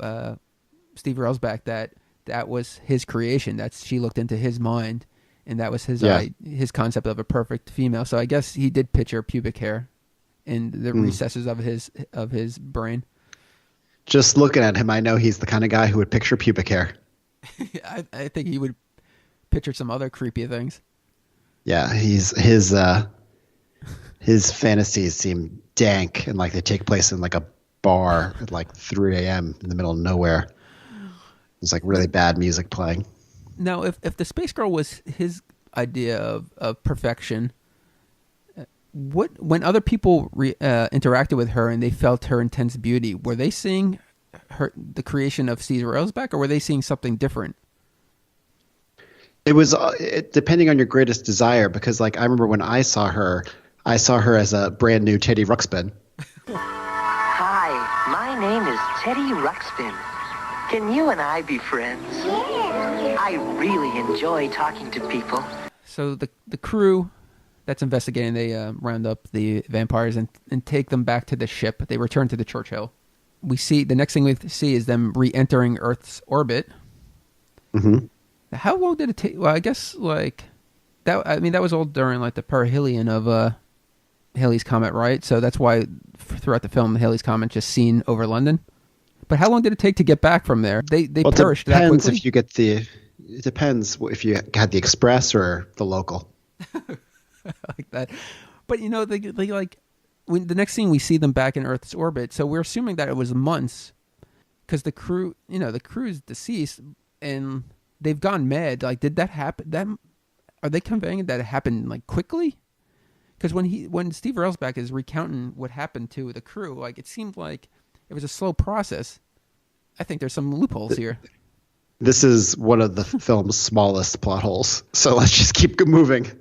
Steve Railsback that was his creation. She looked into his mind, and that was his concept of a perfect female. So I guess he did picture pubic hair in the recesses of his brain. Just looking at him, I know he's the kind of guy who would picture pubic hair. I think he would picture some other creepy things. Yeah, his fantasies seem dank, and like they take place in like a bar at like 3 a.m. in the middle of nowhere. There's like really bad music playing. Now, if the Space Girl was his idea of perfection, when other people interacted with her and they felt her intense beauty, were they seeing the creation of Steve Railsback, or were they seeing something different? It was depending on your greatest desire, because like I remember when I saw her as a brand new Teddy Ruxpin. Hi, my name is Teddy Ruxpin. Can you and I be friends? Yeah. I really enjoy talking to people. So the crew that's investigating, they round up the vampires and take them back to the ship. They return to the Churchill. The next thing we see is them re-entering Earth's orbit. Mm-hmm. How long did it take? Well, I guess like that. I mean, that was all during like the perihelion of Halley's Comet, right? So that's why throughout the film, Halley's Comet just seen over London. But how long did it take to get back from there? They perished that quickly. If you get it depends if you had the express or the local. Like that. But they like when the next scene we see them back in Earth's orbit. So we're assuming that it was months because the crew, the crew's deceased and they've gone mad. Like, did that happen? Are they conveying that it happened like quickly? Because when Steve Railsback is recounting what happened to the crew, like it seemed like it was a slow process. I think there's some loopholes here. This is one of the film's smallest plot holes. So let's just keep moving.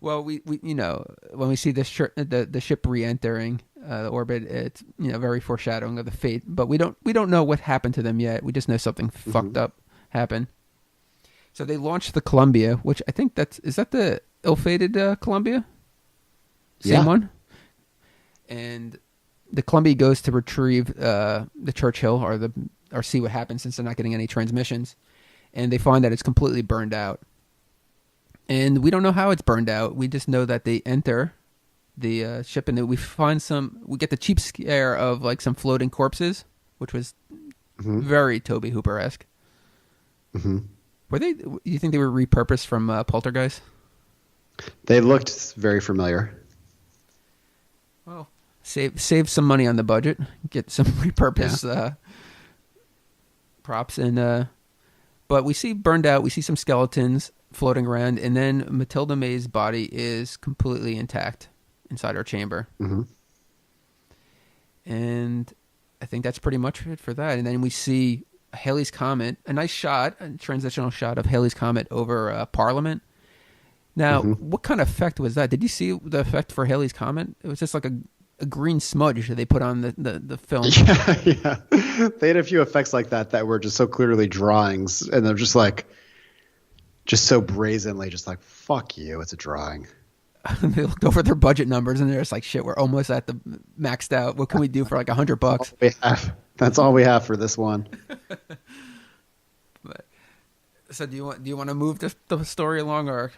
Well, we when we see the ship re-entering the orbit, it's very foreshadowing of the fate. But we don't know what happened to them yet. We just know something fucked up happened. So they launched the Columbia, which I think is that the ill-fated Columbia? Same one? And the Columbia goes to retrieve the Churchill or see what happens since they're not getting any transmissions. And they find that it's completely burned out. And we don't know how it's burned out. We just know that they enter the ship and we get the cheap scare of like some floating corpses, which was very Tobe Hooper-esque. Mm-hmm. You think they were repurposed from Poltergeist? They looked very familiar. Well, save some money on the budget. Get some repurposed props but we see burned out. We see some skeletons floating around, and then Matilda May's body is completely intact inside her chamber. Mm-hmm. And I think that's pretty much it for that. And then we see Halley's Comet, a nice shot, a transitional shot of Halley's Comet over Parliament. Now, what kind of effect was that? Did you see the effect for Halley's Comet? It was just like a green smudge that they put on the film. Yeah. They had a few effects like that were just so clearly drawings, and they're just so brazenly just like, fuck you, it's a drawing. They looked over their budget numbers and they're just like, shit, we're almost at the maxed out. What can we do for like $100? That's all we have for this one. So do you want to move the story along, or?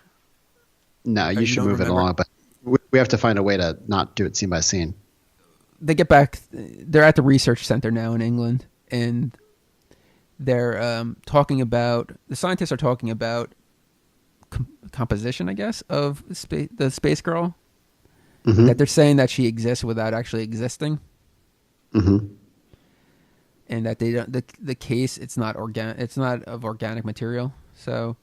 No, you should move it along, but we have to find a way to not do it scene by scene. They get back. They're at the research center now in England, and they're talking about. The scientists are talking about composition, I guess, of the space girl. Mm-hmm. That they're saying that she exists without actually existing. Mm-hmm. And that they don't. The case, it's not organic. It's not of organic material, so.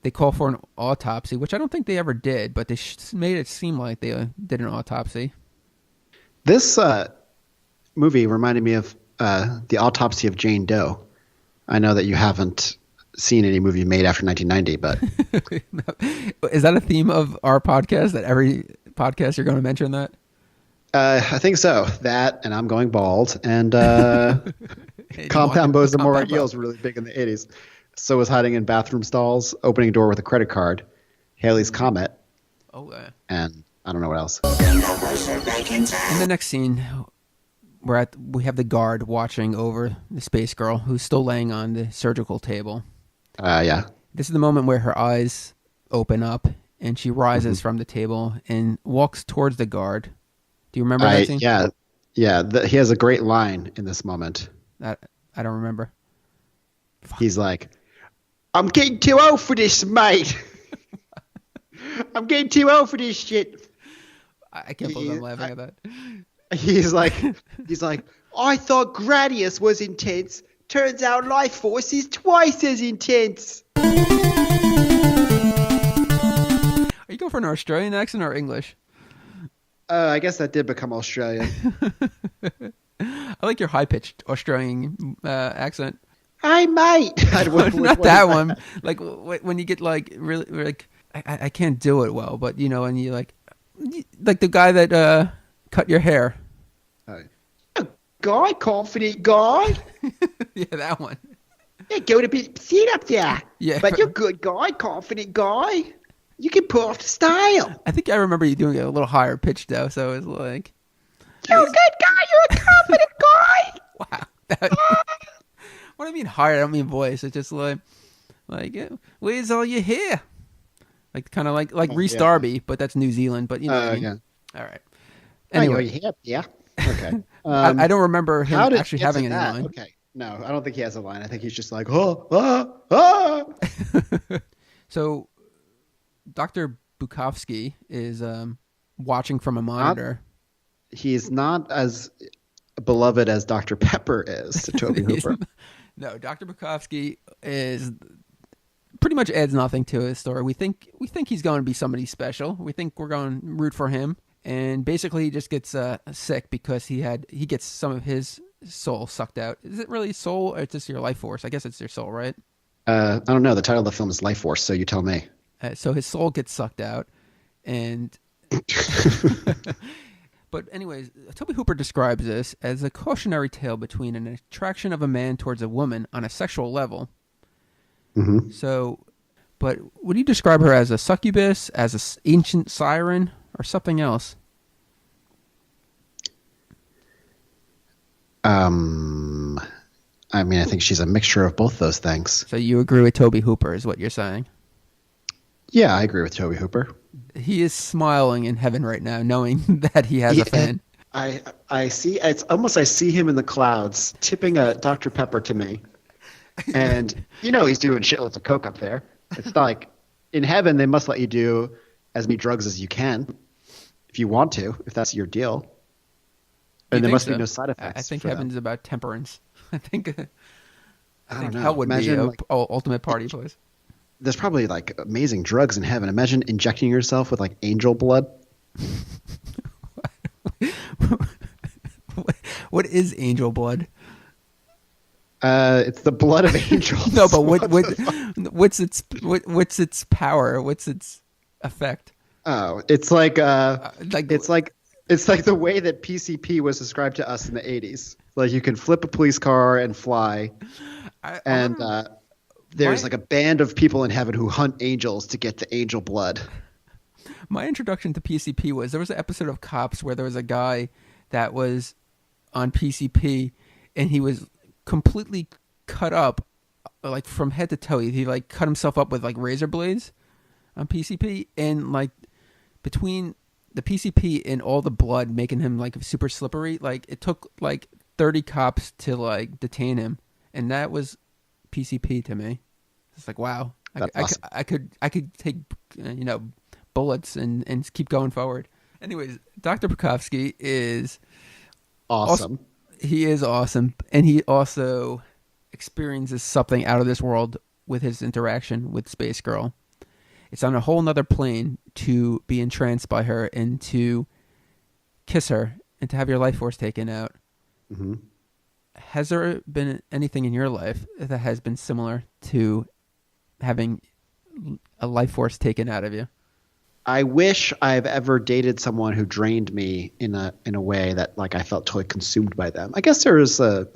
They call for an autopsy, which I don't think they ever did, but they made it seem like they did an autopsy. This movie reminded me of The Autopsy of Jane Doe. I know that you haven't seen any movie made after 1990, but... Is that a theme of our podcast, that every podcast you're going to mention that? I think so. That, and I'm Going Bald, and Compound Bows and More Eels were really big in the 80s. So was Hiding in Bathroom Stalls, Opening a Door with a Credit Card, Halley's Comet, and I don't know what else. In the next scene, we have the guard watching over the space girl who's still laying on the surgical table. Yeah. This is the moment where her eyes open up and she rises from the table and walks towards the guard. Do you remember that scene? Yeah. He has a great line in this moment. I don't remember. He's like, I'm getting too old for this, mate. I'm getting too old for this shit. I can't believe I'm laughing at that. He's like, I thought Gradius was intense. Turns out Life Force is twice as intense. Are you going for an Australian accent or English? I guess that did become Australian. I like your high-pitched Australian accent. Hey, mate. Not that one. Like when you get like really like I can't do it well, but and you like the guy that cut your hair. guy, confident guy. Yeah, that one. Yeah, go to sit up there. Yeah. But you're good guy, confident guy. You can pull off the style. I think I remember you doing it a little higher pitched though, so it was like, you're a good guy. You're a confident guy. Wow. What do I mean higher? I don't mean voice. It's just like, where's all your hair? Like kind of like Rhys Darby, but that's New Zealand. But you know, what I mean? Yeah. All right. Anyway, yeah. Okay. I don't remember him actually having any line. Okay. No, I don't think he has a line. I think he's just like, oh. So, Dr. Bukowski is watching from a monitor. He's not as beloved as Dr. Pepper is to Tobe Hooper. No, Dr. Bukowski is pretty much adds nothing to his story. We think he's going to be somebody special. We think we're going to root for him, and basically he just gets sick because he gets some of his soul sucked out. Is it really soul, or it's just your life force? I guess it's your soul, right? I don't know. The title of the film is Life Force, so you tell me. So his soul gets sucked out, and but anyways, Tobe Hooper describes this as a cautionary tale between an attraction of a man towards a woman on a sexual level. Mm-hmm. So, but would you describe her as a succubus, as an ancient siren, or something else? I mean, I think she's a mixture of both those things. So you agree with Tobe Hooper, is what you're saying? Yeah, I agree with Tobe Hooper. He is smiling in heaven right now, knowing that he has a fan. I see. It's almost I see him in the clouds tipping a Dr. Pepper to me, and he's doing shitloads of coke up there. It's like in heaven they must let you do as many drugs as you can if you want to, if that's your deal. And there must be no side effects. I think heaven's about temperance. I think don't know. hell would be an ultimate party place. There's probably like amazing drugs in heaven. Imagine injecting yourself with like angel blood. What is angel blood? It's the blood of angels. No, but what's its power? What's its effect? Oh, it's like it's like the way that PCP was described to us in the 80s. Like you can flip a police car and fly, there's like a band of people in heaven who hunt angels to get the angel blood. My introduction to PCP was there was an episode of Cops where there was a guy that was on PCP and he was completely cut up, like from head to toe. He like cut himself up with like razor blades on PCP, and like between the PCP and all the blood making him like super slippery, like it took like 30 cops to like detain him, and that was PCP to me. It's like, wow, awesome. I could take bullets and keep going forward. Anyways, Dr. Bukowski is awesome. He is awesome, and he also experiences something out of this world with his interaction with Space Girl. It's on a whole nother plane to be entranced by her and to kiss her and to have your life force taken out. Mm-hmm. Has there been anything in your life that has been similar to having a life force taken out of you? I wish I've ever dated someone who drained me in a way that like I felt totally consumed by them. I guess there is a.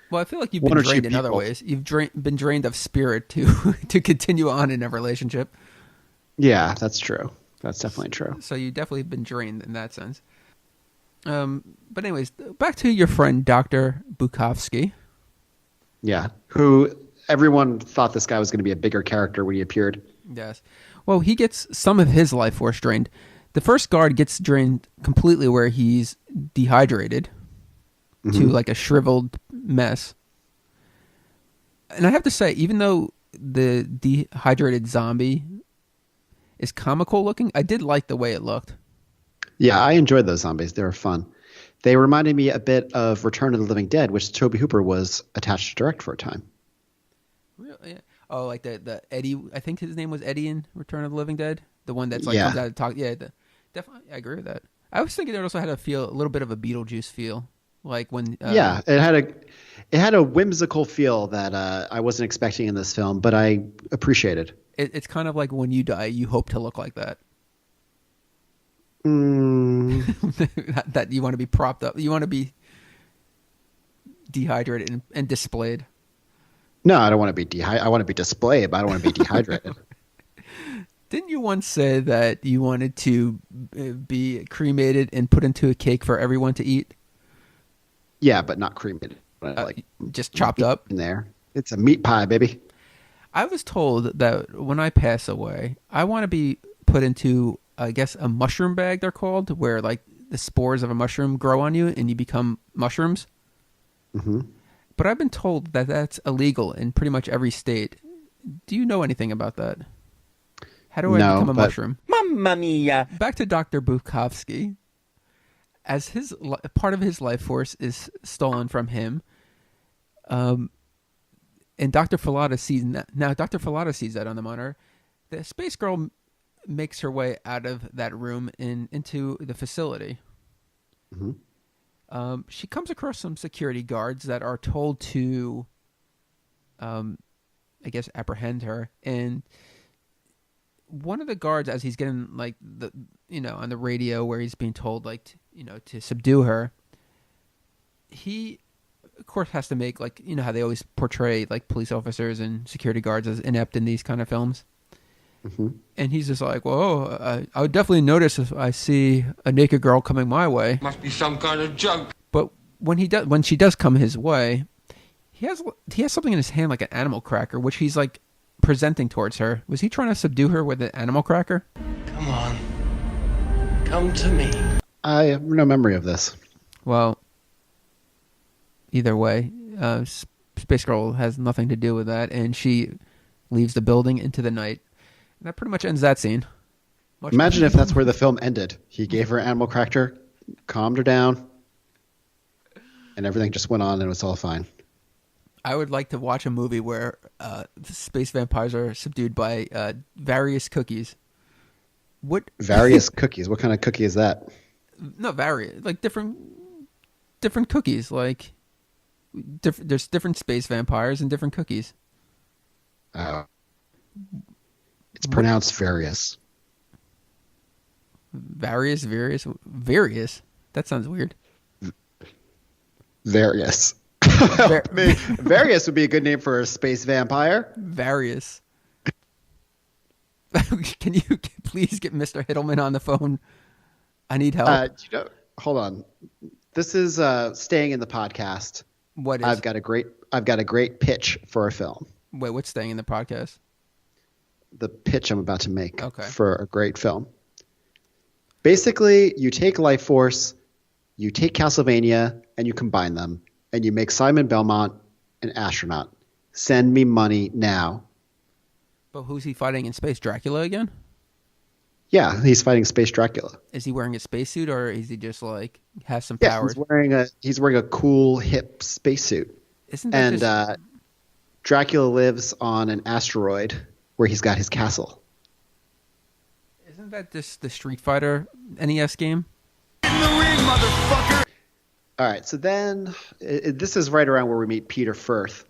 Well, I feel like you've been drained in other ways. You've been drained of spirit to continue on in a relationship. Yeah, that's true. That's definitely true. So you definitely been drained in that sense. But anyways, back to your friend Dr. Bukowski. Yeah, who everyone thought this guy was going to be a bigger character when he appeared. Yes. Well, he gets some of his life force drained. The first guard gets drained completely where he's dehydrated to like a shriveled mess. And I have to say, even though the dehydrated zombie is comical looking, I did like the way it looked. Yeah, I enjoyed those zombies. They were fun. They reminded me a bit of Return of the Living Dead, which Tobe Hooper was attached to direct for a time. Really? Oh, like the Eddie. I think his name was Eddie in Return of the Living Dead. The one that's like comes out to talk. Yeah, definitely. I agree with that. I was thinking it also had a little bit of a Beetlejuice feel, like when. It had a whimsical feel that I wasn't expecting in this film, but I appreciated. It's kind of like when you die, you hope to look like that. Mm. That you want to be propped up. You want to be dehydrated and displayed. No, I don't want to be dehydrated. I want to be displayed, but I don't want to be dehydrated. Didn't you once say that you wanted to be cremated and put into a cake for everyone to eat? Yeah, but not cremated. Like just chopped up in there. It's a meat pie, baby. I was told that when I pass away, I want to be put into, I guess, a mushroom bag, they're called, where like the spores of a mushroom grow on you and you become mushrooms. Mm-hmm. But I've been told that that's illegal in pretty much every state. Do you know anything about that? How do I become a mushroom? Mamma mia! Back to Dr. Bukowski. As his part of his life force is stolen from him, and Dr. Fallada sees now. Dr. Fallada sees that on the monitor. The space girl makes her way out of that room into the facility. Mm-hmm. She comes across some security guards that are told to, I guess, apprehend her. And one of the guards, as he's getting like on the radio where he's being told to subdue her, he of course has to make how they always portray like police officers and security guards as inept in these kind of films. Mm-hmm. And he's just like, well, I would definitely notice if I see a naked girl coming my way. Must be some kind of joke. But when she does come his way, he has something in his hand like an animal cracker, which he's like presenting towards her. Was he trying to subdue her with an animal cracker? Come on. Come to me. I have no memory of this. Well, either way, Space Girl has nothing to do with that, and she leaves the building into the night. And that pretty much ends that scene. Imagine if that's where the film ended. He gave her animal cracker, calmed her down, and everything just went on and it was all fine. I would like to watch a movie where the space vampires are subdued by various cookies. What various cookies? What kind of cookie is that? No, various, like different cookies. Like there's different space vampires and different cookies. It's pronounced various. Various. That sounds weird. Various. Various would be a good name for a space vampire. Various. Can you please get Mr. Hiddleman on the phone? I need help. Hold on. This is staying in the podcast. What is? I've got a great pitch for a film. Wait, what's staying in the podcast? The pitch I'm about to make for a great film. Basically, you take Life Force, you take Castlevania, and you combine them, and you make Simon Belmont an astronaut. Send me money now. But who's he fighting in space? Dracula again? Yeah, he's fighting Space Dracula. Is he wearing a spacesuit, or is he just like has some powers? He's wearing a cool hip spacesuit. Isn't that Dracula lives on an asteroid where he's got his castle. Isn't that just the Street Fighter NES game? In the ring, motherfucker! All right, so then this is right around where we meet Peter Firth,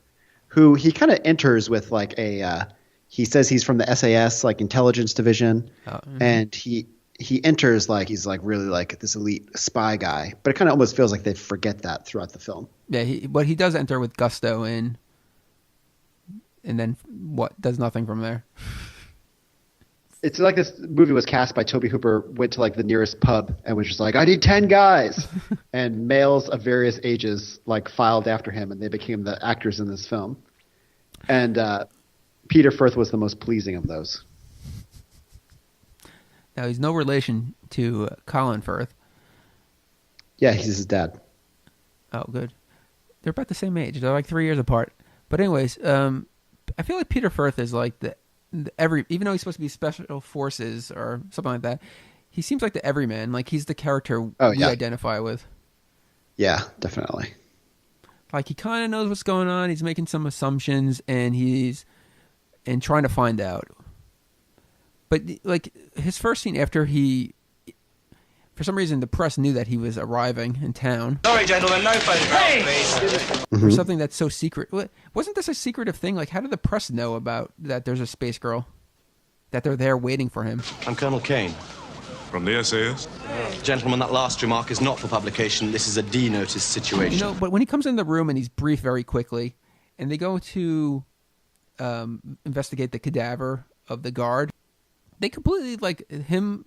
who he kind of enters with like he says he's from the SAS, like intelligence division, and he enters like he's like really like this elite spy guy, but it kind of almost feels like they forget that throughout the film. Yeah, but he does enter with gusto and then does nothing from there. It's like this movie was cast by Tobe Hooper, went to like the nearest pub and was just like, I need 10 guys. And males of various ages like filed after him and they became the actors in this film. And Peter Firth was the most pleasing of those. Now, he's no relation to Colin Firth. Yeah, he's his dad. Oh, good. They're about the same age. They're like 3 years apart. But anyways, I feel like Peter Firth is like even though he's supposed to be special forces or something like that, he seems like the everyman. Like he's the character we identify with. Yeah, definitely. Like he kind of knows what's going on. He's making some assumptions and trying to find out. But like his first scene after for some reason the press knew that he was arriving in town. Sorry, gentlemen, no photographs, please. For something that's so secret. Wasn't this a secretive thing? Like, how did the press know about that there's a space girl? That they're there waiting for him? I'm Colonel Kane. From the SAS? Gentlemen, that last remark is not for publication. This is a D-notice situation. But when he comes in the room and he's briefed very quickly, and they go to investigate the cadaver of the guard, they completely, like, him,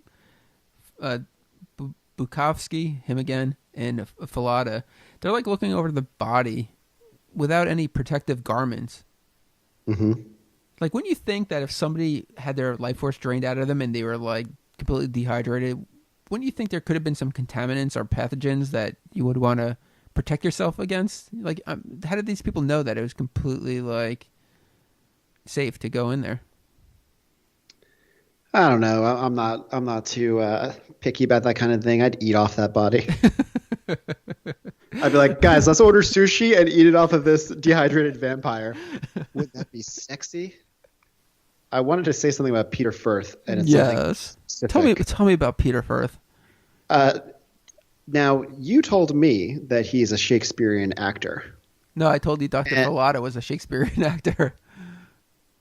Bukovsky, him again, and Falada, they're, like, looking over the body without any protective garments. Mm-hmm. Like, wouldn't you think that if somebody had their life force drained out of them and they were, like, completely dehydrated, wouldn't you think there could have been some contaminants or pathogens that you would want to protect yourself against? Like, how did these people know that it was completely, like, safe to go in there? I don't know. I'm not too picky about that kind of thing. I'd eat off that body. I'd be like, guys, let's order sushi and eat it off of this dehydrated vampire. Would that be sexy? I wanted to say something about Peter Firth, and it's yes. Tell me about Peter Firth. Now, you told me that he's a Shakespearean actor. No, I told you Dr. Falada was a Shakespearean actor.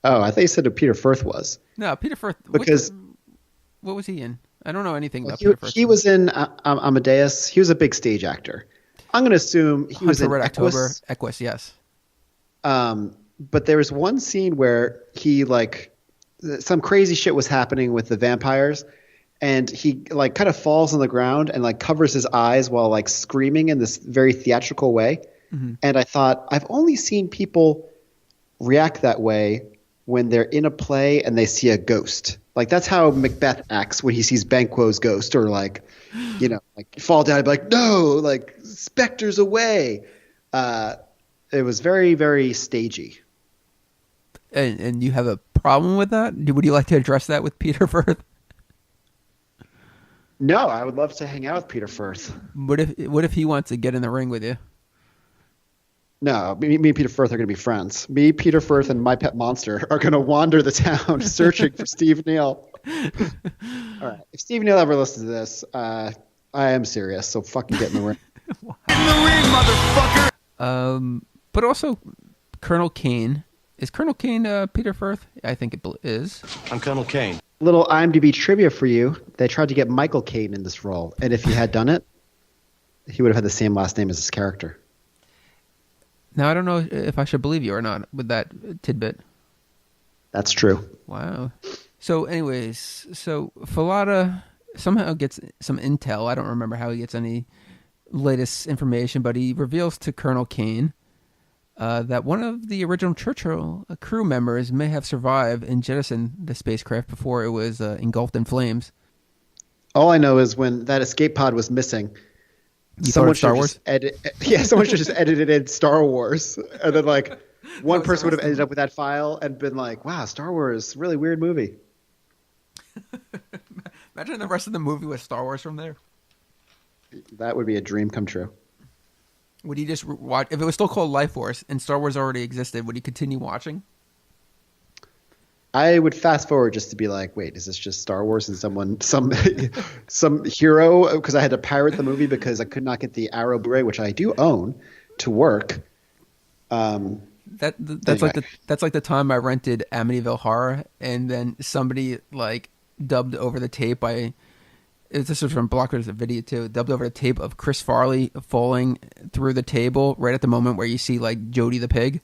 Oh, I thought you said who Peter Firth was. No, Peter Firth. Because what was he in? I don't know anything about Peter Firth. He was in Amadeus. He was a big stage actor. I'm going to assume he was in Red Equus. October. Equus, yes. But there was one scene where he, like, some crazy shit was happening with the vampires, and he, like, kind of falls on the ground and, like, covers his eyes while, like, screaming in this very theatrical way. Mm-hmm. And I thought, I've only seen people react that way when they're in a play and they see a ghost. Like, that's how Macbeth acts when he sees Banquo's ghost, or, like, you know, like, fall down and be like, no, like, specters away. It was very, very stagey. And you have a problem with that? Would you like to address that with Peter Firth? No, I would love to hang out with Peter Firth. What if he wants to get in the ring with you? No, me and Peter Firth are going to be friends. Me, Peter Firth, and my pet monster are going to wander the town searching for Steve Neal. All right. If Steve Neal ever listens to this, I am serious, so fucking get in the ring. In the ring, motherfucker! But also, Colonel Kane. Is Colonel Kane Peter Firth? I think it is. I'm Colonel Kane. Little IMDb trivia for you. They tried to get Michael Caine in this role, and if he had done it, he would have had the same last name as his character. Now, I don't know if I should believe you or not with that tidbit. That's true. Wow. So anyways, Falada somehow gets some intel. I don't remember how he gets any latest information, but he reveals to Colonel Kane that one of the original Churchill crew members may have survived and jettisoned the spacecraft before it was engulfed in flames. All I know is when that escape pod was missing, someone should Wars? Someone should just edit it in Star Wars, and then, like, one person would have ended up with that file and been like, "Wow, Star Wars, really weird movie." Imagine the rest of the movie with Star Wars from there. That would be a dream come true. Would he just watch if it was still called Life Force and Star Wars already existed? Would he continue watching? I would fast forward just to be like, wait, is this just Star Wars and some hero? Because I had to pirate the movie because I could not get the Arrow Blu-ray, which I do own, to work. That's anyway. like the time I rented Amityville Horror, and then somebody, like, dubbed over the tape this was from Blockers, a video too, dubbed over the tape of Chris Farley falling through the table right at the moment where you see, like, Jody the pig.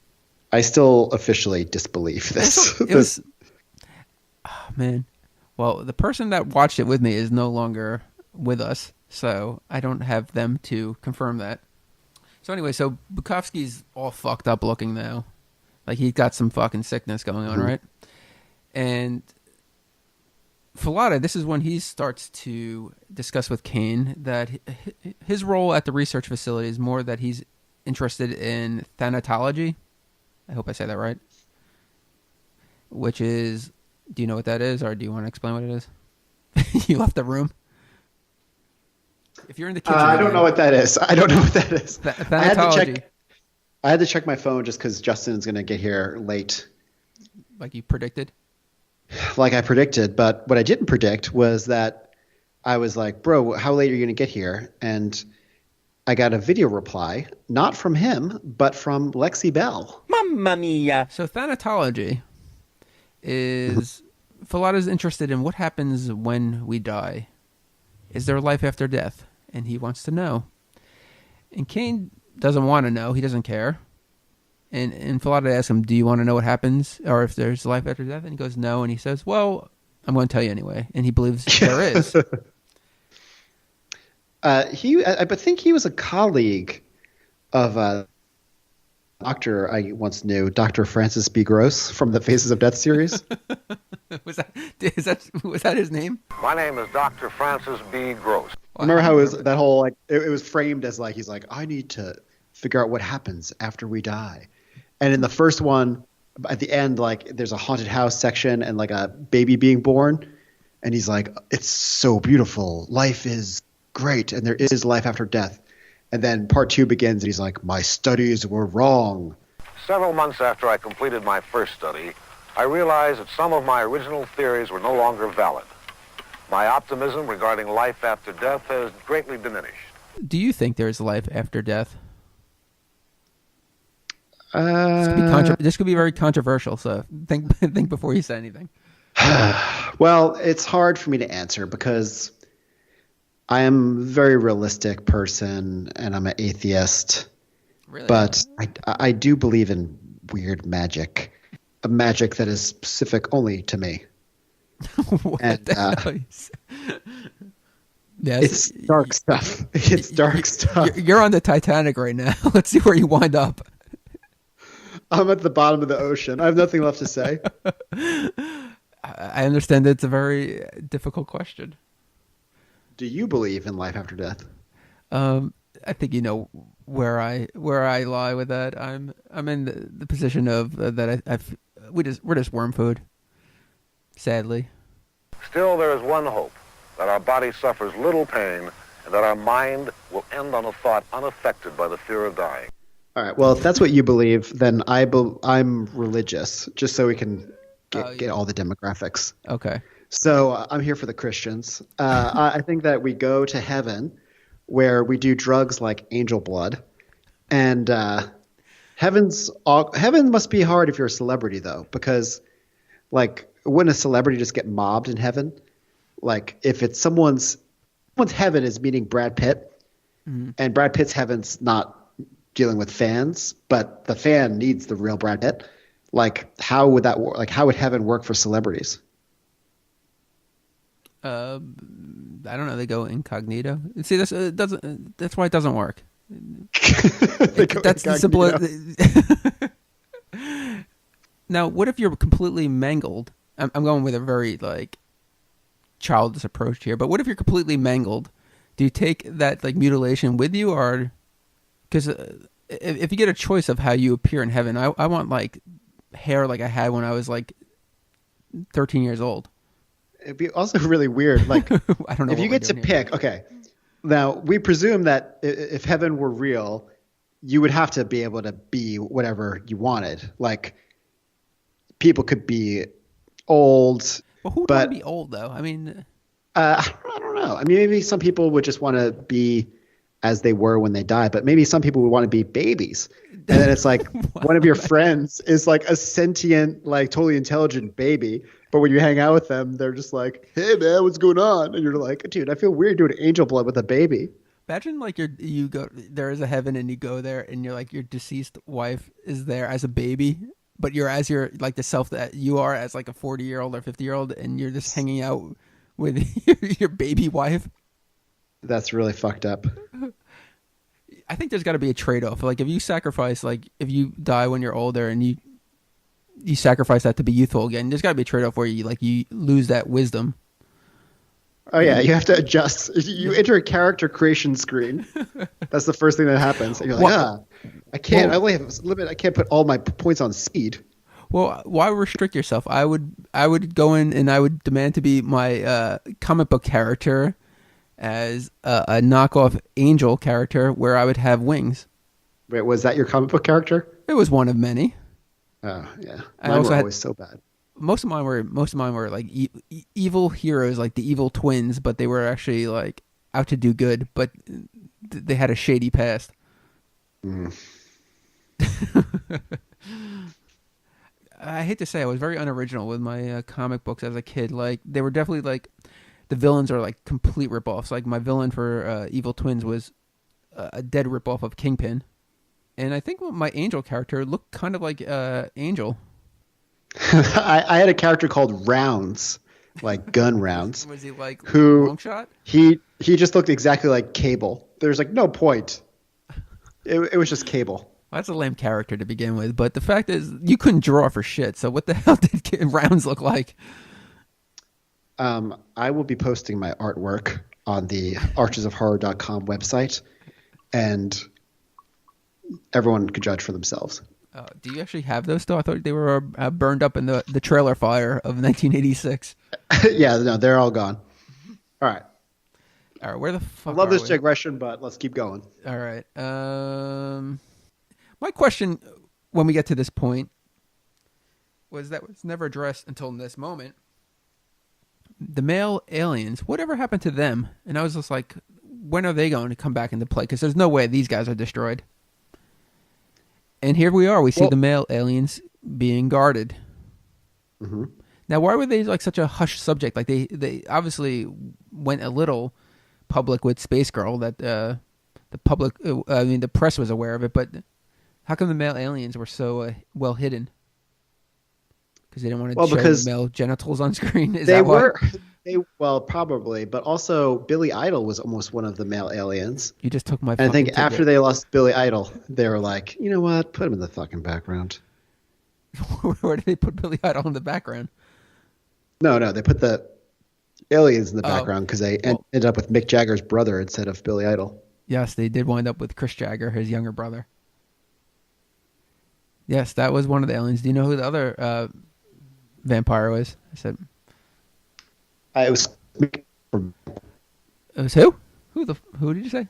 I still officially disbelieve this. It was oh, man. Well, the person that watched it with me is no longer with us, so I don't have them to confirm that. So anyway, so Bukowski's all fucked up looking now. Like, he's got some fucking sickness going on, right? And Falada, this is when he starts to discuss with Kane that his role at the research facility is more that he's interested in thanatology. I hope I say that right. Which is, do you know what that is, or do you want to explain what it is? You left the room. If you're in the kitchen, I don't know what that is. Thanatology. I had to check my phone just because Justin's going to get here late. Like you predicted? Like I predicted, but what I didn't predict was that I was like, bro, how late are you going to get here? And I got a video reply, not from him, but from Lexi Bell. Mamma mia. So thanatology is Falada's interested in what happens when we die. is there life after death? And he wants to know. And Kane doesn't want to know. He doesn't care. And Filata asks him, do you want to know what happens or if there's life after death? And he goes, no. And he says, well, I'm going to tell you anyway. And he believes there is. I think he was a colleague of a doctor I once knew, Dr. Francis B. Gross from the Faces of Death series. was that his name? My name is Dr. Francis B. Gross. Remember how it was that whole like it was framed as like he's like, I need to figure out what happens after we die. And in the first one, at the end, like there's a haunted house section and like a baby being born, and he's like, it's so beautiful. Life is great, and there is life after death. And then part 2 begins, and he's like, my studies were wrong. Several months after I completed my first study, I realized that some of my original theories were no longer valid. My optimism regarding life after death has greatly diminished. Do you think there's life after death? This could be very controversial, so think before you say anything. Well, it's hard for me to answer because I am a very realistic person and I'm an atheist. Really? But I do believe in weird magic, a magic that is specific only to me. What the hell? Yes. It's dark stuff. It's dark stuff. You're on the Titanic right now. Let's see where you wind up. I'm at the bottom of the ocean. I have nothing left to say. I understand it's a very difficult question. Do you believe in life after death? I think you know where I lie with that. I'm in the position of that we're just worm food. Sadly. Still, there is one hope, that our body suffers little pain and that our mind will end on a thought unaffected by the fear of dying. All right. Well, if that's what you believe, then I'm religious, just so we can get all the demographics. Okay. So I'm here for the Christians. I think that we go to heaven where we do drugs like angel blood. And heaven must be hard if you're a celebrity, though, because like wouldn't a celebrity just get mobbed in heaven? Like if it's someone's heaven is meeting Brad Pitt, and Brad Pitt's heaven's not dealing with fans, but the fan needs the real Brad Pitt. Like how would that work? Like how would heaven work for celebrities? I don't know. They go incognito. See, this doesn't. That's why it doesn't work. That's the simple. Now, what if you're completely mangled? I'm going with a very like childish approach here, but what if you're completely mangled? Do you take that like mutilation with you, or because if you get a choice of how you appear in heaven, I want like hair like I had when I was like 13 years old. It'd be also really weird. Like, I don't know if you get to pick. Okay, now we presume that if heaven were real, you would have to be able to be whatever you wanted. Like, people could be old. Well, who would want to be old though? I mean, I don't know. I mean, maybe some people would just want to be as they were when they died, but maybe some people would want to be babies. And then it's like one of your friends is like a sentient, like totally intelligent baby. But when you hang out with them, they're just like, hey, man, what's going on? And you're like, dude, I feel weird doing angel blood with a baby. Imagine like you go, there is a heaven and you go there and you're like your deceased wife is there as a baby, but you're as your like the self that you are as like a 40-year-old or 50-year-old and you're just hanging out with your baby wife. That's really fucked up. I think there's got to be a trade-off. Like if you sacrifice, like if you die when you're older and you sacrifice that to be youthful again, there's got to be a trade-off where you lose that wisdom. Oh yeah, you have to adjust. You enter a character creation screen. That's the first thing that happens. And you're like, I can't. I only have a limit. I can't put all my points on speed. Well, why restrict yourself? I would go in and I would demand to be my comic book character as a knockoff angel character where I would have wings. Wait, was that your comic book character? It was one of many. Oh yeah, mine were always so bad. Most of mine were like evil heroes, like the evil twins, but they were actually like out to do good, but they had a shady past. I hate to say I was very unoriginal with my comic books as a kid. Like they were definitely like the villains are like complete ripoffs. Like my villain for Evil Twins was a dead ripoff of Kingpin, and I think my Angel character looked kind of like Angel. I had a character called Rounds, like gun rounds. Was he like who long shot? He just looked exactly like Cable. There's like no point. It was just Cable. Well, that's a lame character to begin with, but the fact is you couldn't draw for shit. So what the hell did Rounds look like? I will be posting my artwork on the archesofhorror.com website, and everyone could judge for themselves. Do you actually have those still? I thought they were burned up in the trailer fire of 1986. Yeah, no, they're all gone. All right. Where the fuck I love this we? digression, but let's keep going. All right. My question when we get to this point was never addressed until this moment. The male aliens, whatever happened to them? And I was just like, when are they going to come back into play? Because there's no way these guys are destroyed. And here we are. We see the male aliens being guarded. Mm-hmm. Now, why were they like such a hush subject? Like they obviously went a little public with Space Girl that the public, the press was aware of it. But how come the male aliens were so well hidden? Because they didn't want to show male genitals on screen. Well, probably, but also Billy Idol was almost one of the male aliens. You just took my. And I think after they lost Billy Idol, they were like, you know what? Put him in the fucking background. Where did they put Billy Idol in the background? No, they put the aliens in the background because they ended up with Mick Jagger's brother instead of Billy Idol. Yes, they did wind up with Chris Jagger, his younger brother. Yes, that was one of the aliens. Do you know who the other vampire was? I said. It was. It was who? Who did you say?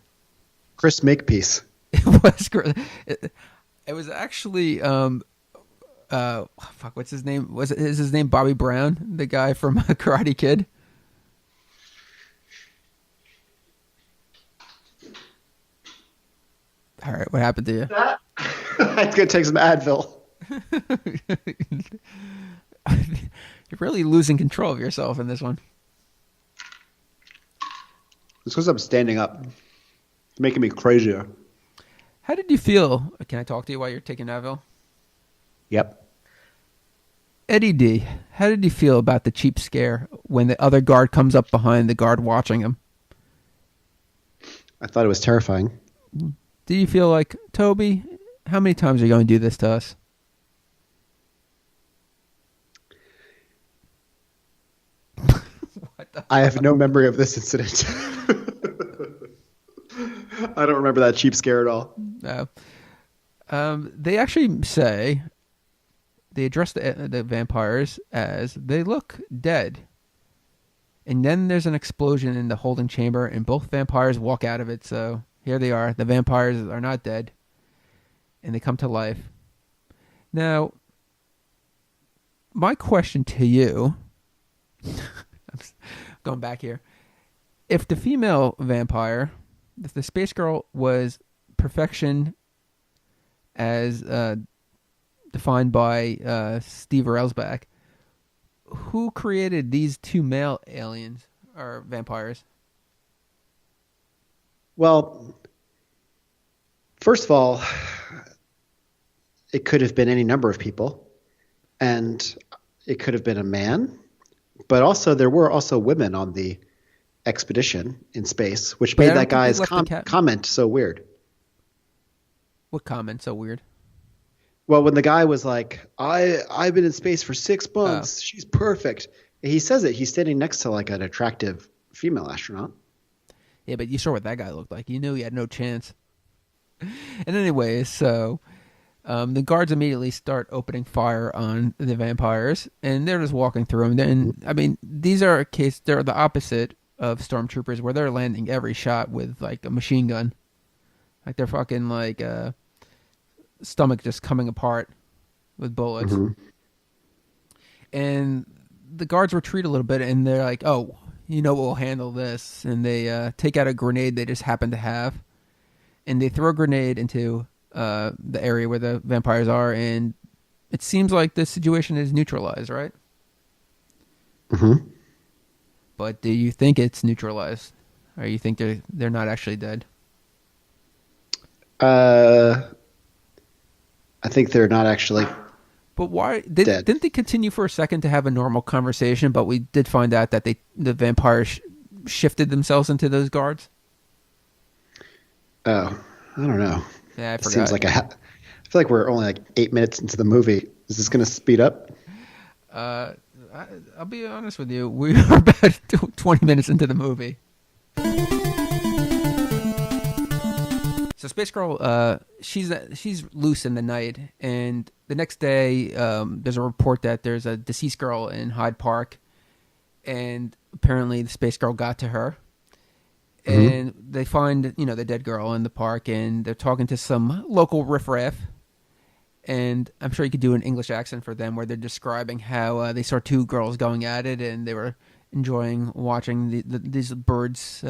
Chris Makepeace. It was actually what's his name? Is his name Bobby Brown, the guy from Karate Kid? All right, what happened to you? I'm gonna take some Advil. You're really losing control of yourself in this one. It's because I'm standing up. It's making me crazier. How did you feel? Can I talk to you while you're taking Advil? Yep. Eddie D, how did you feel about the cheap scare when the other guard comes up behind the guard watching him? I thought it was terrifying. Do you feel like, Toby, how many times are you going to do this to us? I have no memory of this incident. I don't remember that cheap scare at all. No. They actually say, they address the vampires as they look dead. And then there's an explosion in the holding chamber and both vampires walk out of it. So here they are. The vampires are not dead. And they come to life. Now, my question to you... going back here. If the female vampire, if the Space Girl was perfection as defined by Steve Railsback, who created these two male aliens or vampires? Well, first of all, it could have been any number of people, and it could have been a man. But also, there were also women on the expedition in space, which made that guy's comment so weird. What comment so weird? Well, when the guy was like, I've been in space for 6 months. She's perfect. He says it. He's standing next to like an attractive female astronaut. Yeah, but you saw what that guy looked like. You knew he had no chance. And anyway, so... the guards immediately start opening fire on the vampires, and they're just walking through them. And I mean, they're the opposite of stormtroopers, where they're landing every shot with like a machine gun, like they're fucking like stomach just coming apart with bullets. Mm-hmm. And the guards retreat a little bit, and they're like, "Oh, you know, we'll handle this." And they take out a grenade they just happen to have, and they throw a grenade into the area where the vampires are, and it seems like the situation is neutralized, right? Mm-hmm. But do you think it's neutralized, or you think they're not actually dead? I think they're not actually. But why dead. Didn't they continue for a second to have a normal conversation? But we did find out that the vampires shifted themselves into those guards. Oh, I don't know. Yeah, I forgot. It seems like I feel like we're only like 8 minutes into the movie. Is this going to speed up? I'll be honest with you. We are about 20 minutes into the movie. So Space Girl, she's loose in the night, and the next day, there's a report that there's a deceased girl in Hyde Park, and apparently the Space Girl got to her, and they find the dead girl in the park, and they're talking to some local riffraff, and I'm sure you could do an English accent for them, where they're describing how they saw two girls going at it, and they were enjoying watching these birds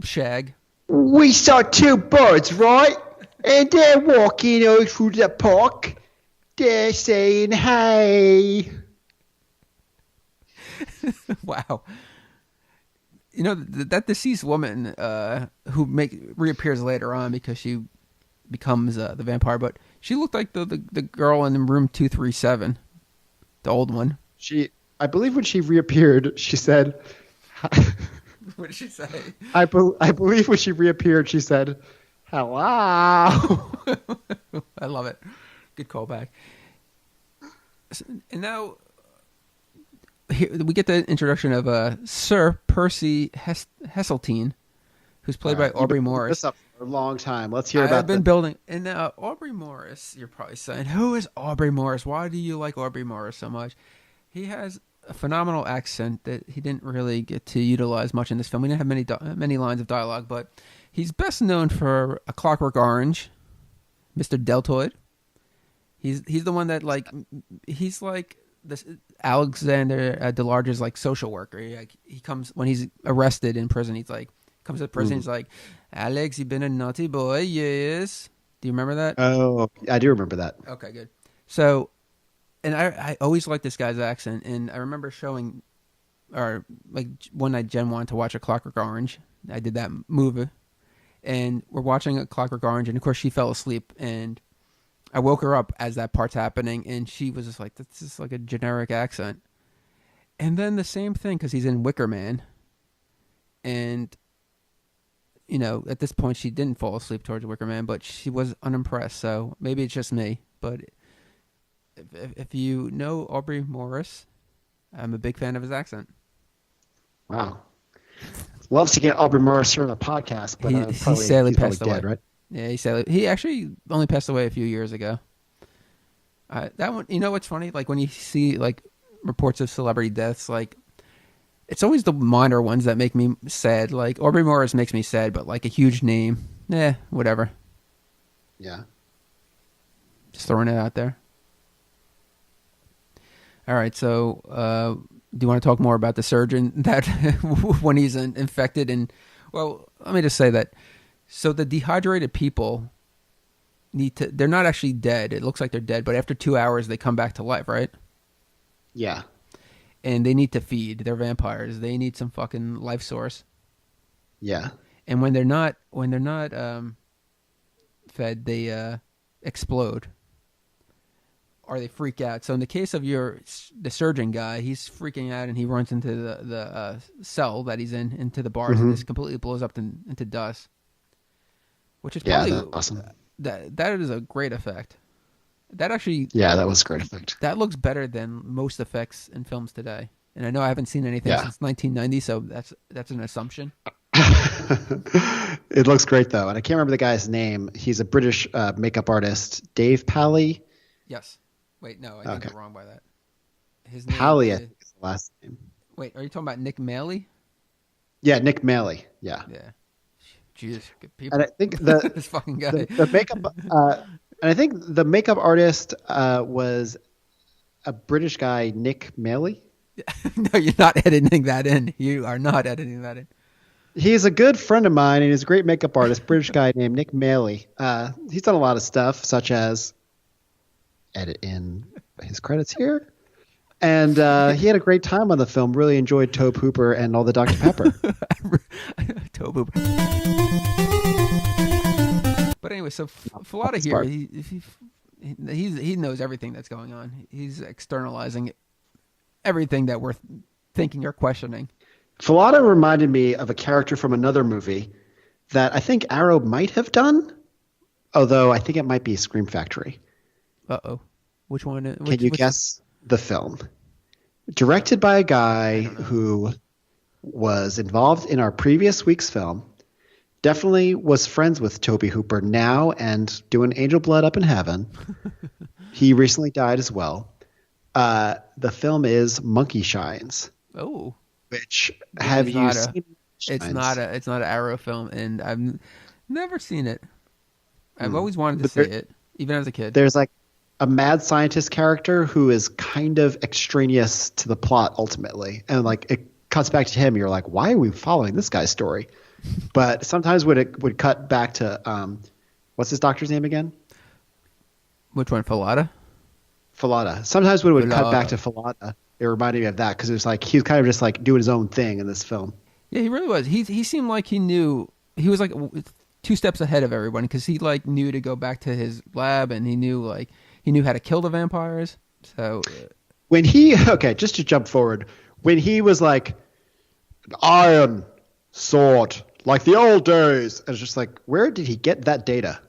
shag. We saw two birds, right? And they're walking out through the park. They're saying, hey. Wow. That deceased woman who reappears later on because she becomes the vampire, but she looked like the girl in room 237, the old one. I believe when she reappeared, she said... What did she say? I believe when she reappeared, she said, hello. I love it. Good callback. And now here, we get the introduction of Sir Percy Heseltine, who's played by Aubrey Morris. This up for a long time. Let's hear about I've been building. And Aubrey Morris, you're probably saying, who is Aubrey Morris? Why do you like Aubrey Morris so much? He has a phenomenal accent that he didn't really get to utilize much in this film. We didn't have many lines of dialogue, but he's best known for A Clockwork Orange, Mr. Deltoid. He's the one that he's like this Alexander Delarge's like social worker. He comes when he's arrested in prison. Comes to prison. He's like, Alex, you been a naughty boy? Yes. Do you remember that? Oh, I do remember that. Okay, good. So. And I always liked this guy's accent, and I remember one night Jen wanted to watch A Clockwork Orange. I did that movie, and we're watching A Clockwork Orange, and of course she fell asleep, and I woke her up as that part's happening, and she was just like, "That's just like a generic accent." And then the same thing because he's in Wicker Man, and at this point she didn't fall asleep towards Wicker Man, but she was unimpressed. So maybe it's just me, but. If you know Aubrey Morris, I'm a big fan of his accent. Wow. Loves to get Aubrey Morris here on the podcast, but he sadly passed away. Dead, right? Yeah, he actually only passed away a few years ago. That one, what's funny? Like when you see like reports of celebrity deaths, like it's always the minor ones that make me sad. Like Aubrey Morris makes me sad, but like a huge name, whatever. Yeah. Just throwing it out there. All right, so do you want to talk more about the surgeon that when he's infected? And well, let me just say that. So the dehydrated people they're not actually dead. It looks like they're dead, but after 2 hours, they come back to life, right? Yeah. And they need to feed. They're vampires. They need some fucking life source. Yeah. And when they're not fed, they explode. Or they freak out. So in the case of the surgeon guy, he's freaking out and he runs into the cell that he's into the bars, and this completely blows up into dust. Which is probably that's awesome. That is a great effect. That actually that was a great effect. That looks better than most effects in films today. And I know I haven't seen anything since 1990, so that's an assumption. It looks great though, and I can't remember the guy's name. He's a British makeup artist, Dave Pally. Yes. Wait, no, I think I'm wrong by that. His name Pally, I think is the last name. Wait, are you talking about Nick Maley? Yeah, Nick Maley. Yeah. Yeah. Jeez, good people. And I think this fucking guy. The makeup, and I think the makeup artist was a British guy, Nick Maley. No, you're not editing that in. You are not editing that in. He's a good friend of mine, and he's a great makeup artist, British guy named Nick Maley. He's done a lot of stuff, such as edit in his credits here. And he had a great time on the film. Really enjoyed Tobe Hooper and all the Dr. Pepper. Tobe Hooper. But anyway, so Fallotta here, he knows everything that's going on. He's externalizing everything that we're thinking or questioning. Fallotta reminded me of a character from another movie that I think Arrow might have done, although I think it might be Scream Factory. Uh-oh. Which one? Can you guess the film? Directed by a guy who was involved in our previous week's film, definitely was friends with Tobe Hooper now and doing Angel Blood up in heaven. He recently died as well. The film is Monkey Shines. Oh. Which have you seen? It's not an Arrow film, and I've never seen it. I've always wanted to see it, even as a kid. There's like a mad scientist character who is kind of extraneous to the plot ultimately, and like it cuts back to him. You're like, why are we following this guy's story? But sometimes when it would cut back to what's his doctor's name again? Which one, Fallotta? Fallotta. Sometimes when it would cut back to Fallotta, it reminded me of that because it was like he was kind of just like doing his own thing in this film. Yeah, he really was. He seemed like he knew. He was like 2 steps ahead of everyone because he like knew to go back to his lab, and he knew how to kill the vampires. So when just to jump forward, when he was like iron sword like the old days, I was just like, where did he get that data?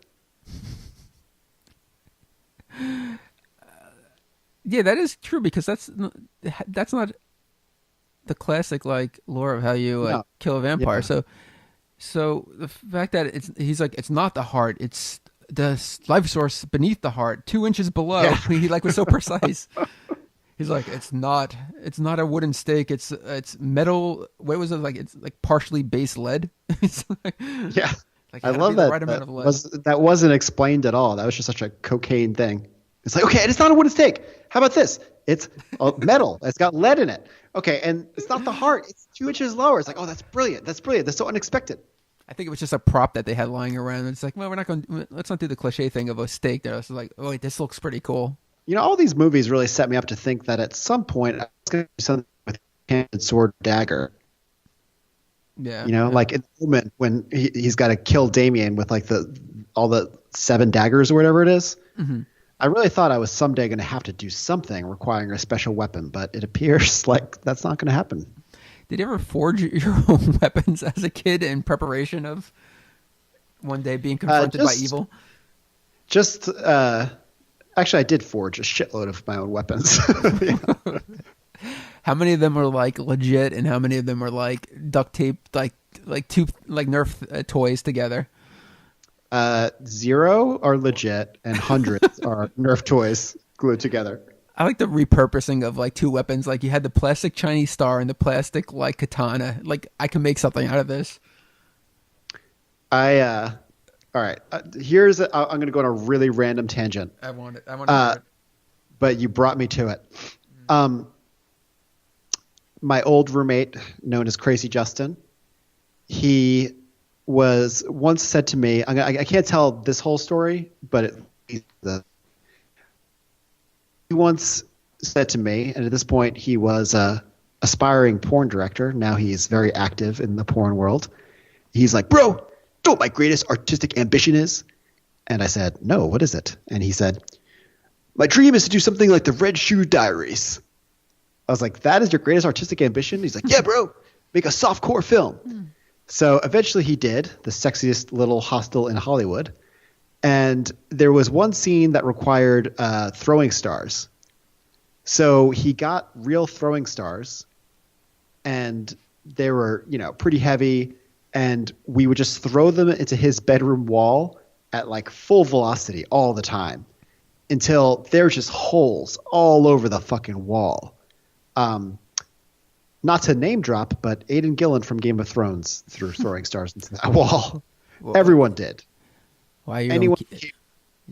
Yeah, that is true because that's not the classic like lore of how you kill a vampire. Yeah. So the fact that he's like it's not the heart, it's the life source beneath the heart, 2 inches below. Yeah. He like was so precise. He's like it's not a wooden stake. It's metal. What was it like? It's like partially base lead. Yeah, like, I love that. Right that wasn't explained at all. That was just such a cocaine thing. It's like, okay, it's not a wooden stake. How about this? It's metal. It's got lead in it. Okay, and it's not the heart. It's 2 inches lower. It's like, oh, that's brilliant. That's brilliant. That's so unexpected. I think it was just a prop that they had lying around. It's like, well, let's not do the cliche thing of a stake there. It's like, oh, wait, this looks pretty cool. You know, all these movies really set me up to think that at some point I was going to do something with handed sword dagger. Yeah. You know, like in the moment when he's got to kill Damien with like all the 7 daggers or whatever it is. Mm-hmm. I really thought I was someday going to have to do something requiring a special weapon, but it appears like that's not going to happen. Did you ever forge your own weapons as a kid in preparation of one day being confronted by evil? Actually, I did forge a shitload of my own weapons. How many of them were like legit, and how many of them were like duct taped, like two like Nerf toys together? 0 are legit, and hundreds are Nerf toys glued together. I like the repurposing of like 2 weapons. Like you had the plastic Chinese star and the plastic like katana. Like I can make something out of this. All right. I'm going to go on a really random tangent. I want it. But you brought me to it. My old roommate, known as Crazy Justin, he was once said to me, I can't tell this whole story, but he once said to me, and at this point he was a aspiring porn director. Now he's very active in the porn world. He's like, bro, you know what my greatest artistic ambition is? And I said, no, what is it? And he said, my dream is to do something like the Red Shoe Diaries. I was like, that is your greatest artistic ambition? He's like, yeah, bro, make a softcore film. So eventually he did, the sexiest little hostel in Hollywood. And there was one scene that required throwing stars. So he got real throwing stars, and they were, pretty heavy. And we would just throw them into his bedroom wall at like full velocity all the time until there's just holes all over the fucking wall. Not to name drop, but Aidan Gillen from Game of Thrones threw throwing stars into that wall. Whoa. Everyone did. Why you're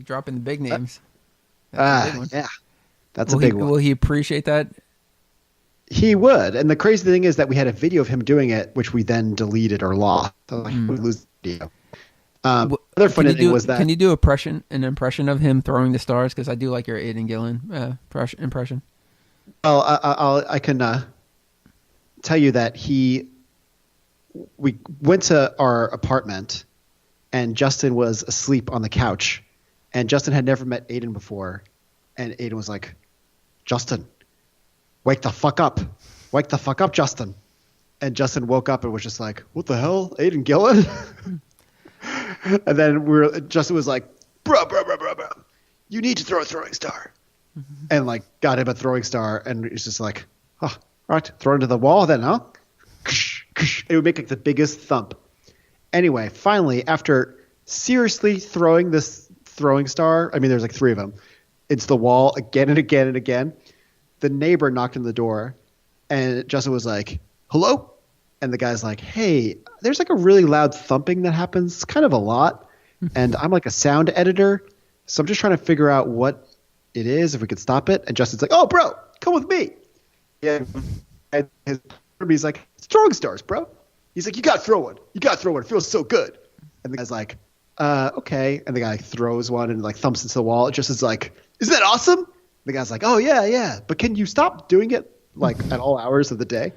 dropping the big names? Yeah, that's a big one. Will he appreciate that? He would. And the crazy thing is that we had a video of him doing it, which we then deleted or lost. So we lose the video. Other funny thing was that. Can you do an impression of him throwing the stars? Because I do like your Aidan Gillen impression. Well, I can tell you that we went to our apartment, and Justin was asleep on the couch, and Justin had never met Aiden before, and Aiden was like, "Justin, wake the fuck up. Wake the fuck up, Justin." And Justin woke up and was just like, "What the hell? Aiden Gillen?" And then Justin was like, bro, you need to throw a throwing star. And like got him a throwing star, and it's just like, oh, all right, throw it into the wall then, huh? It would make like the biggest thump. Anyway, finally, after seriously throwing this throwing star, I mean, there's like 3 of them, into the wall again and again and again, the neighbor knocked on the door, and Justin was like, "Hello?" And the guy's like, "Hey, there's like a really loud thumping that happens kind of a lot, and I'm like a sound editor, so I'm just trying to figure out what it is, if we could stop it." And Justin's like, "Oh, bro, come with me." Yeah, and he's like, "Throwing stars, bro." He's like, "You got to throw one. You got to throw one. It feels so good." And the guy's like, "Okay." And the guy throws one and like thumps into the wall. Justin's like, "Isn't that awesome?" The guy's like, "Oh, yeah. But can you stop doing it like at all hours of the day?"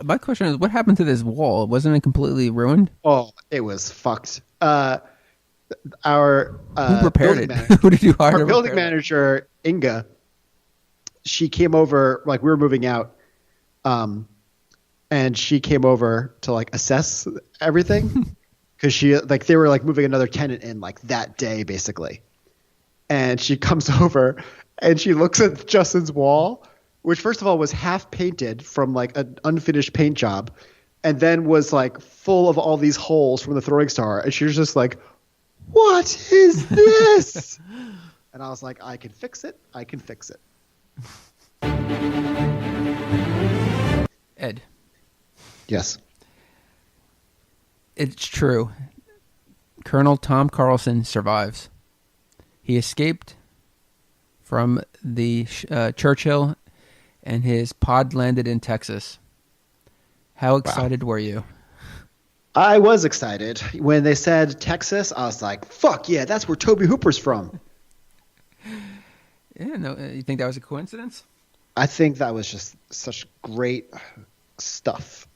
My question is, what happened to this wall? Wasn't it completely ruined? Oh, it was fucked. Who repaired it? Who did you hire? Our building manager, Inga, she came over, like we were moving out, and she came over to like assess everything because they were like moving another tenant in like that day basically. And she comes over and she looks at Justin's wall, which first of all was half painted from like an unfinished paint job, and then was like full of all these holes from the throwing star. And she was just like, "What is this?" And I was like, "I can fix it. I can fix it." Ed. Yes. It's true. Colonel Tom Carlson survives. He escaped from the Churchill, and his pod landed in Texas. How excited were you? I was excited. When they said Texas, I was like, fuck yeah, that's where Tobe Hooper's from. Yeah, no, you think that was a coincidence? I think that was just such great stuff.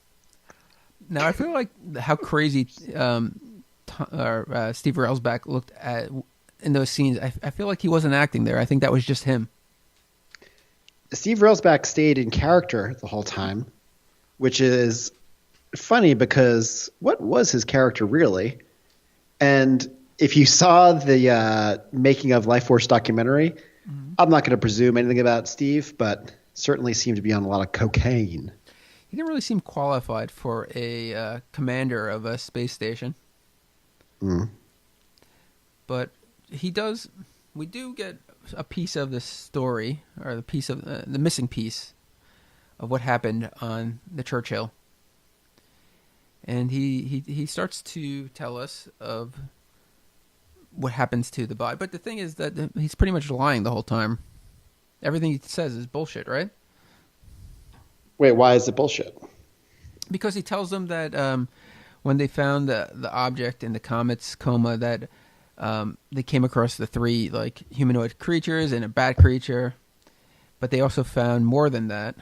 Now, I feel like how crazy Steve Railsback looked at in those scenes. I feel like he wasn't acting there. I think that was just him. Steve Railsback stayed in character the whole time, which is funny because what was his character really? And if you saw the making of Life Force documentary, I'm not going to presume anything about Steve, but certainly seemed to be on a lot of cocaine. He didn't really seem qualified for a commander of a space station. But he does. We do get a piece of the story, or the piece of the missing piece of what happened on the Churchill. And he starts to tell us of what happens to the body. But the thing is that he's pretty much lying the whole time. Everything he says is bullshit, right? Wait, why is it bullshit? Because he tells them that when they found the object in the comet's coma, that they came across the 3 like humanoid creatures and a bat creature, but they also found more than that.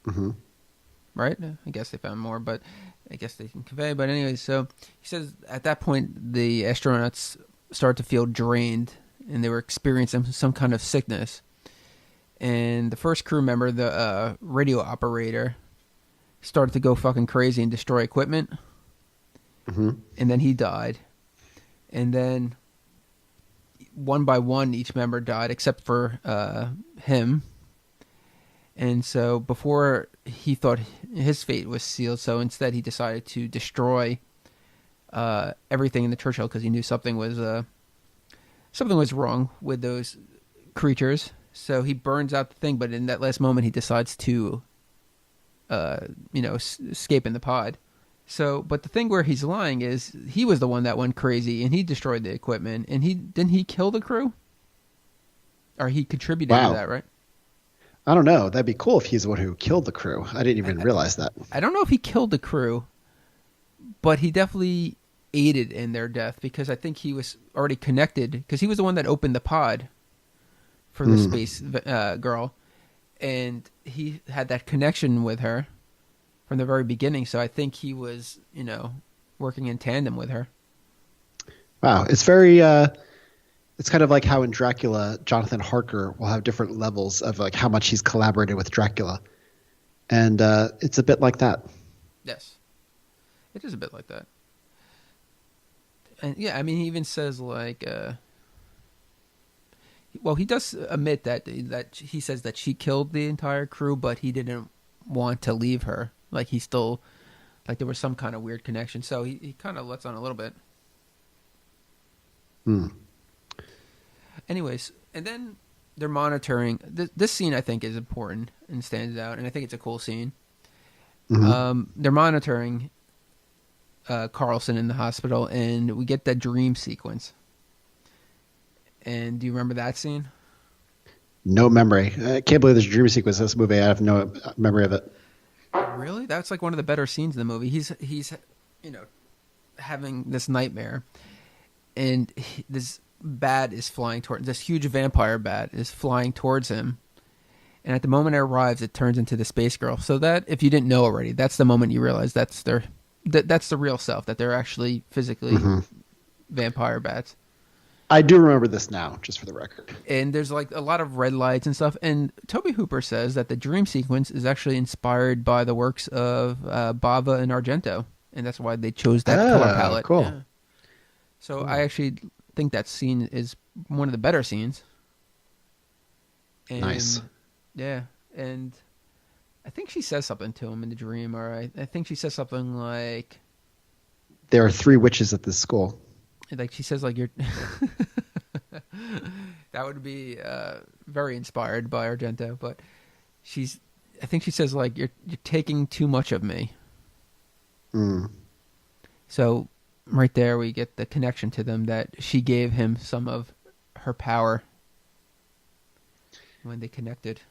Mm-hmm. Right? I guess they found more, but I guess they can convey. But anyway, so he says at that point the astronauts started to feel drained and they were experiencing some kind of sickness. And the first crew member, the radio operator, started to go fucking crazy and destroy equipment. Mm-hmm. And then he died. And then one by one, each member died except for him. And so before he thought his fate was sealed, so instead he decided to destroy everything in the Churchill because he knew something was wrong with those creatures. So he burns out the thing, but in that last moment he decides to, escape in the pod. So, but the thing where he's lying is he was the one that went crazy and he destroyed the equipment. And didn't he kill the crew? Or he contributed to that, right? I don't know. That'd be cool if he's the one who killed the crew. I didn't even realize that. I don't know if he killed the crew, but he definitely aided in their death because I think he was already connected because he was the one that opened the pod for the space girl. and he had that connection with her from the very beginning. So I think he was, working in tandem with her. Wow, it's very. It's kind of like how in Dracula, Jonathan Harker will have different levels of like how much he's collaborated with Dracula, and it's a bit like that. Yes, it is a bit like that. And yeah, I mean, he even says like, well, he does admit that he says that she killed the entire crew, but he didn't want to leave her. Like he still, like there was some kind of weird connection. So he kind of lets on a little bit. Anyways, and then they're monitoring. This scene I think is important and stands out, and I think it's a cool scene. They're monitoring Carlson in the hospital, and we get that dream sequence. And do you remember that scene? No memory. I can't believe there's a dream sequence in this movie. I have no memory of it. Really? That's like one of the better scenes in the movie. He's having this nightmare, and this bat is flying toward this huge vampire bat is flying towards him. And at the moment it arrives, it turns into the space girl. So that, if you didn't know already, that's the moment you realize that's the real self, that they're actually physically vampire bats. I do remember this now, just for the record. And there's like a lot of red lights and stuff. And Tobe Hooper says that the dream sequence is actually inspired by the works of Bava and Argento. And that's why they chose that color palette. Cool. Yeah. So I actually think that scene is one of the better scenes. And, nice. Yeah. And I think she says something to him in the dream, or I think she says something like, there are 3 witches at this school. Like she says, like, you're. That would be very inspired by Argento, but I think she says like, you're taking too much of me. So right there we get the connection to them, that she gave him some of her power when they connected.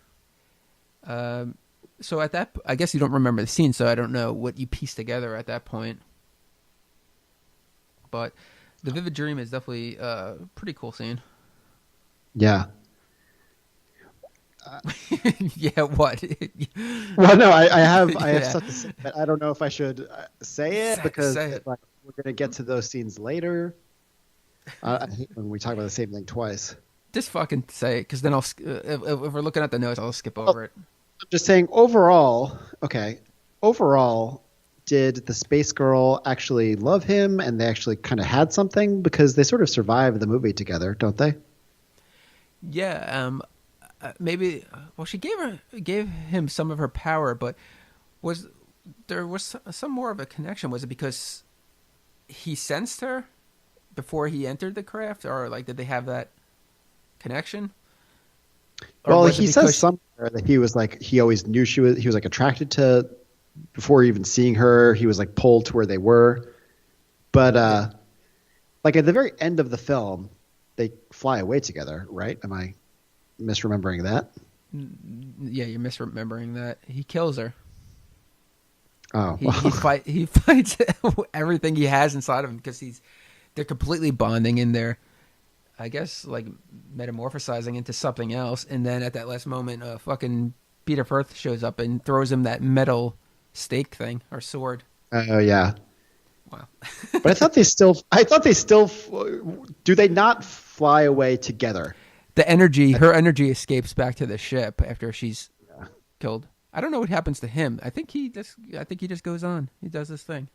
So at that, I guess you don't remember the scene, so I don't know what you pieced together at that point. But the vivid dream is definitely a pretty cool scene. Yeah. Yeah, what? Well, no, I have stuff to say, but I don't know if I should say it because like, we're going to get to those scenes later. I hate when we talk about the same thing twice. Just fucking say it, because then if we're looking at the notes, I'll skip over it. I'm just saying, overall, did the space girl actually love him, and they actually kind of had something, because they sort of survived the movie together, don't they? Yeah, maybe. Well, she gave him some of her power, but there was some more of a connection? Was it because he sensed her before he entered the craft, or like did they have that connection? Well, he says somewhere that he was like, he always knew he was like attracted to, before even seeing her, he was like pulled to where they were. But like at the very end of the film, they fly away together, right? Am I misremembering that? Yeah, you're misremembering that. He kills her. Oh, he fights everything he has inside of him, because they're completely bonding in there. I guess like metamorphosizing into something else, and then at that last moment, fucking Peter Firth shows up and throws him that metal stake thing or sword. Oh yeah. Wow. But I thought they still. Do they not fly away together? Her energy escapes back to the ship after she's killed. I don't know what happens to him. I think he just goes on. He does this thing.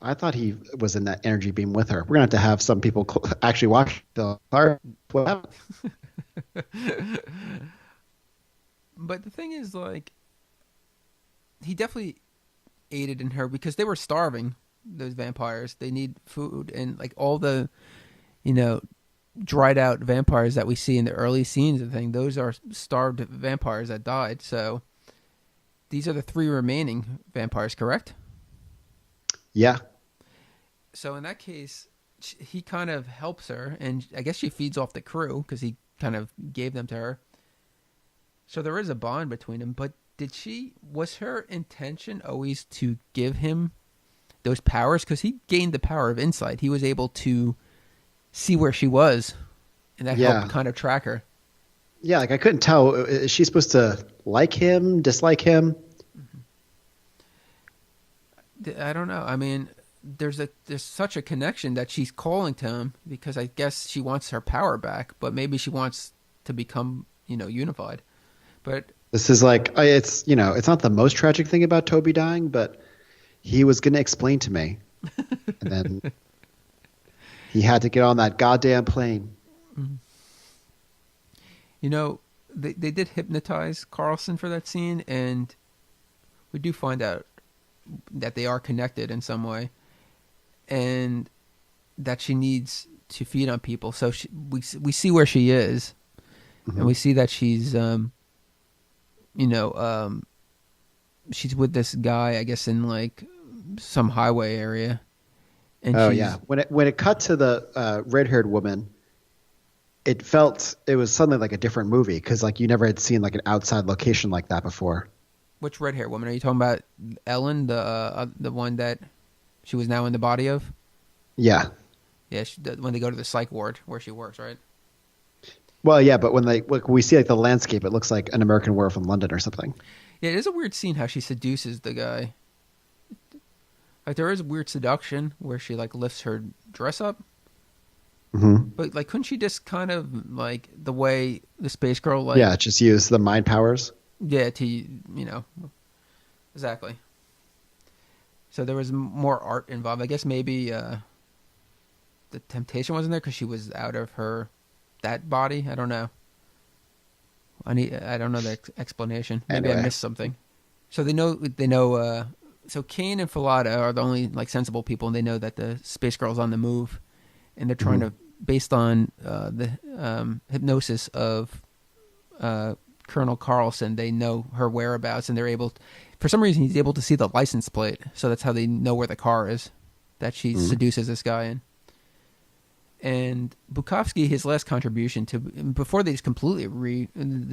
I thought he was in that energy beam with her. We're gonna have some people actually watch the part. But the thing is, like, he definitely aided in her, because they were starving. Those vampires, they need food, and like all the, dried out vampires that we see in the early scenes and thing, those are starved vampires that died. So these are the 3 remaining vampires, correct? Yeah. So in that case, he kind of helps her, and I guess she feeds off the crew because he kind of gave them to her. So there is a bond between them. But was her intention always to give him those powers? Because he gained the power of insight. He was able to see where she was, and that helped kind of track her. Yeah, like I couldn't tell. Is she supposed to like him, dislike him? I don't know. I mean, there's such a connection that she's calling to him because I guess she wants her power back, but maybe she wants to become, unified. But This is like it's it's not the most tragic thing about Toby dying, but he was going to explain to me, and then he had to get on that goddamn plane. They did hypnotize Carlson for that scene, and we do find out that they are connected in some way, and that she needs to feed on people. So we see where she is, and we see that she's she's with this guy, I guess, in like some highway area. And when it cut to the red-haired woman, it was suddenly like a different movie because like you never had seen like an outside location like that before. Which red hair woman are you talking about? Ellen, the one that she was now in the body of? Yeah. Yeah, when they go to the psych ward where she works, right? Well, yeah, but when we see like the landscape, it looks like an American Werewolf in London or something. Yeah, it is a weird scene how she seduces the guy. Like there is weird seduction where she like lifts her dress up. Mm-hmm. But like, couldn't she just kind of like the way the space girl just use the mind powers? Yeah, exactly. So there was more art involved. I guess maybe the temptation wasn't there because she was out of that body. I don't know. I don't know the explanation. Maybe Anyway. I missed something. So they know. So Kane and Falada are the only like sensible people, and they know that the space girl's on the move, and they're trying to, based on the hypnosis of Colonel Carlson, they know her whereabouts, and they're able for some reason he's able to see the license plate, so that's how they know where the car is that she seduces this guy in. And Bukowski, his last contribution to before they just completely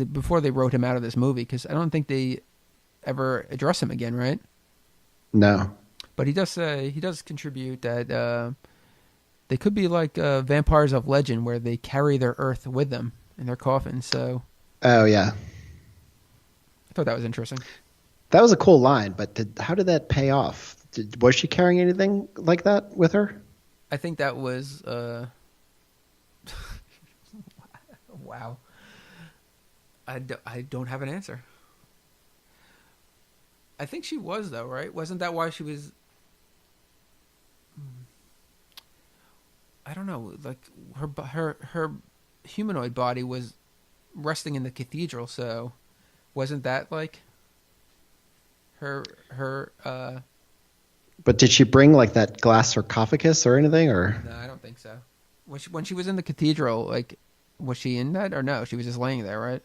before they wrote him out of this movie, because I don't think they ever address him again, right? No. But he does contribute that they could be like vampires of legend, where they carry their earth with them in their coffin. So. Oh yeah. I thought that was interesting. That was a cool line, but how did that pay off? Was she carrying anything like that with her? I think that was wow. I don't have an answer. I think she was, though, right? Wasn't that why she was... I don't know. Like, her humanoid body was resting in the cathedral, so wasn't that, like, her But did she bring, like, that glass sarcophagus or anything, or...? No, I don't think so. When she was in the cathedral, like, was she in that, or no? She was just laying there, right?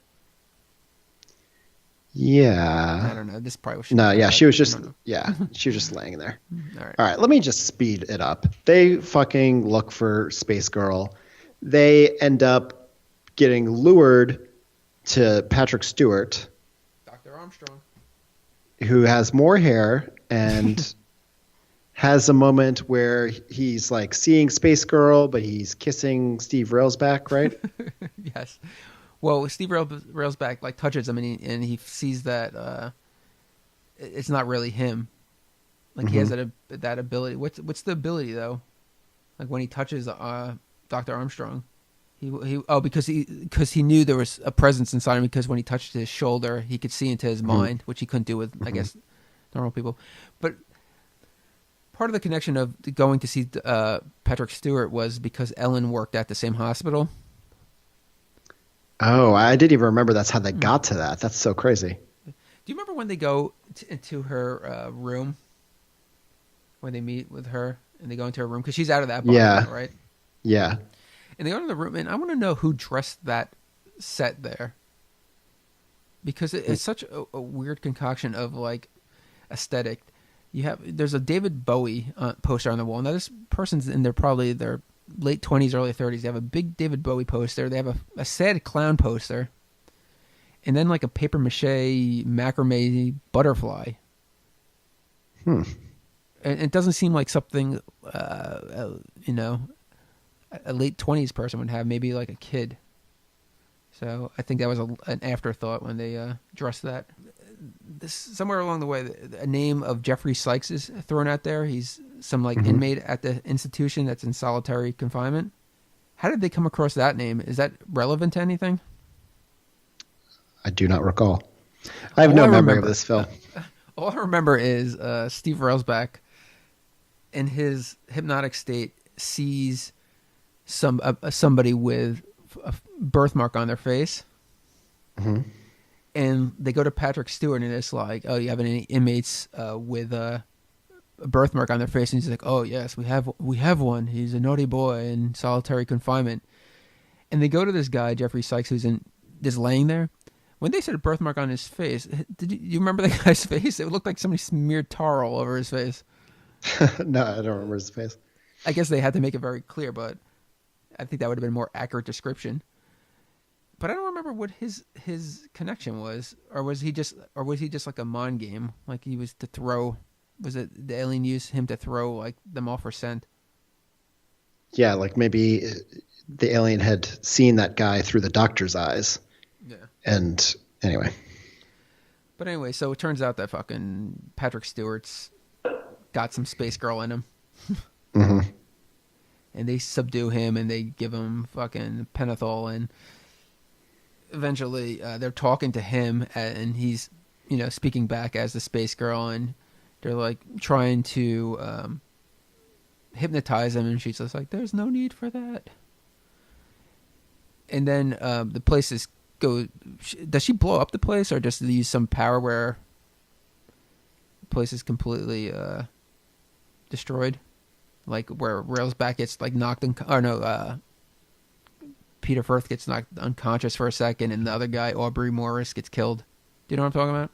Yeah. I don't know. This probably was... she was just laying there. All right, let me just speed it up. They fucking look for Space Girl. They end up getting lured to Patrick Stewart. Dr. Armstrong. Who has more hair and has a moment where he's like seeing Space Girl, but he's kissing Steve Railsback, right? Yes. Well, Steve Railsback like touches him, and he sees that it's not really him. Like he has that ability. What's the ability though? Like when he touches Dr. Armstrong, because he knew there was a presence inside him, because when he touched his shoulder, he could see into his mind, which he couldn't do with I guess normal people. But part of the connection of going to see Patrick Stewart was because Ellen worked at the same hospital. Oh, I didn't even remember that's how they got to that. That's so crazy. Do you remember when they go into her room? When they meet with her and they go into her room? Because she's out of that body, right? Yeah. And they go to the room, and I want to know who dressed that set there. Because it's such a weird concoction of, like, aesthetic. There's a David Bowie poster on the wall. Now, this person's in probably their late 20s, early 30s. They have a big David Bowie poster. They have a sad clown poster. And then like a papier-mâché macrame butterfly. And it doesn't seem like something, a late 20s person would have. Maybe like a kid. So I think that was an afterthought when they addressed that. Somewhere along the way, a name of Jeffrey Sykes is thrown out there. He's some inmate at the institution that's in solitary confinement. How did they come across that name? Is that relevant to anything? I do not recall. I have no memory of this film. All I remember is Steve Railsback, in his hypnotic state, sees somebody with a birthmark on their face. Mm-hmm. And they go to Patrick Stewart, and it's like, oh, you have any inmates with a birthmark on their face? And he's like, oh, yes, we have one. He's a naughty boy in solitary confinement. And they go to this guy, Jeffrey Sykes, who's just laying there. When they said a birthmark on his face, did you remember the guy's face? It looked like somebody smeared tar all over his face. No, I don't remember his face. I guess they had to make it very clear, but I think that would have been a more accurate description. But I don't remember what his connection was, or was he just like a mind game, like he was to throw? Was it the alien used him to throw like them off for scent? Yeah, like maybe the alien had seen that guy through the doctor's eyes. Yeah. And anyway. But anyway, so it turns out that fucking Patrick Stewart's got some space girl in him. Mm-hmm. And they subdue him, and they give him fucking pentothal, and eventually they're talking to him, and he's, speaking back as the space girl, and they're like trying to hypnotize him, and she's just like, there's no need for that. And then the places go. Does she blow up the place, or just use some power where the place is completely destroyed? Like where Railsback gets like knocked Peter Firth gets knocked unconscious for a second, and the other guy, Aubrey Morris, gets killed. Do you know what I'm talking about?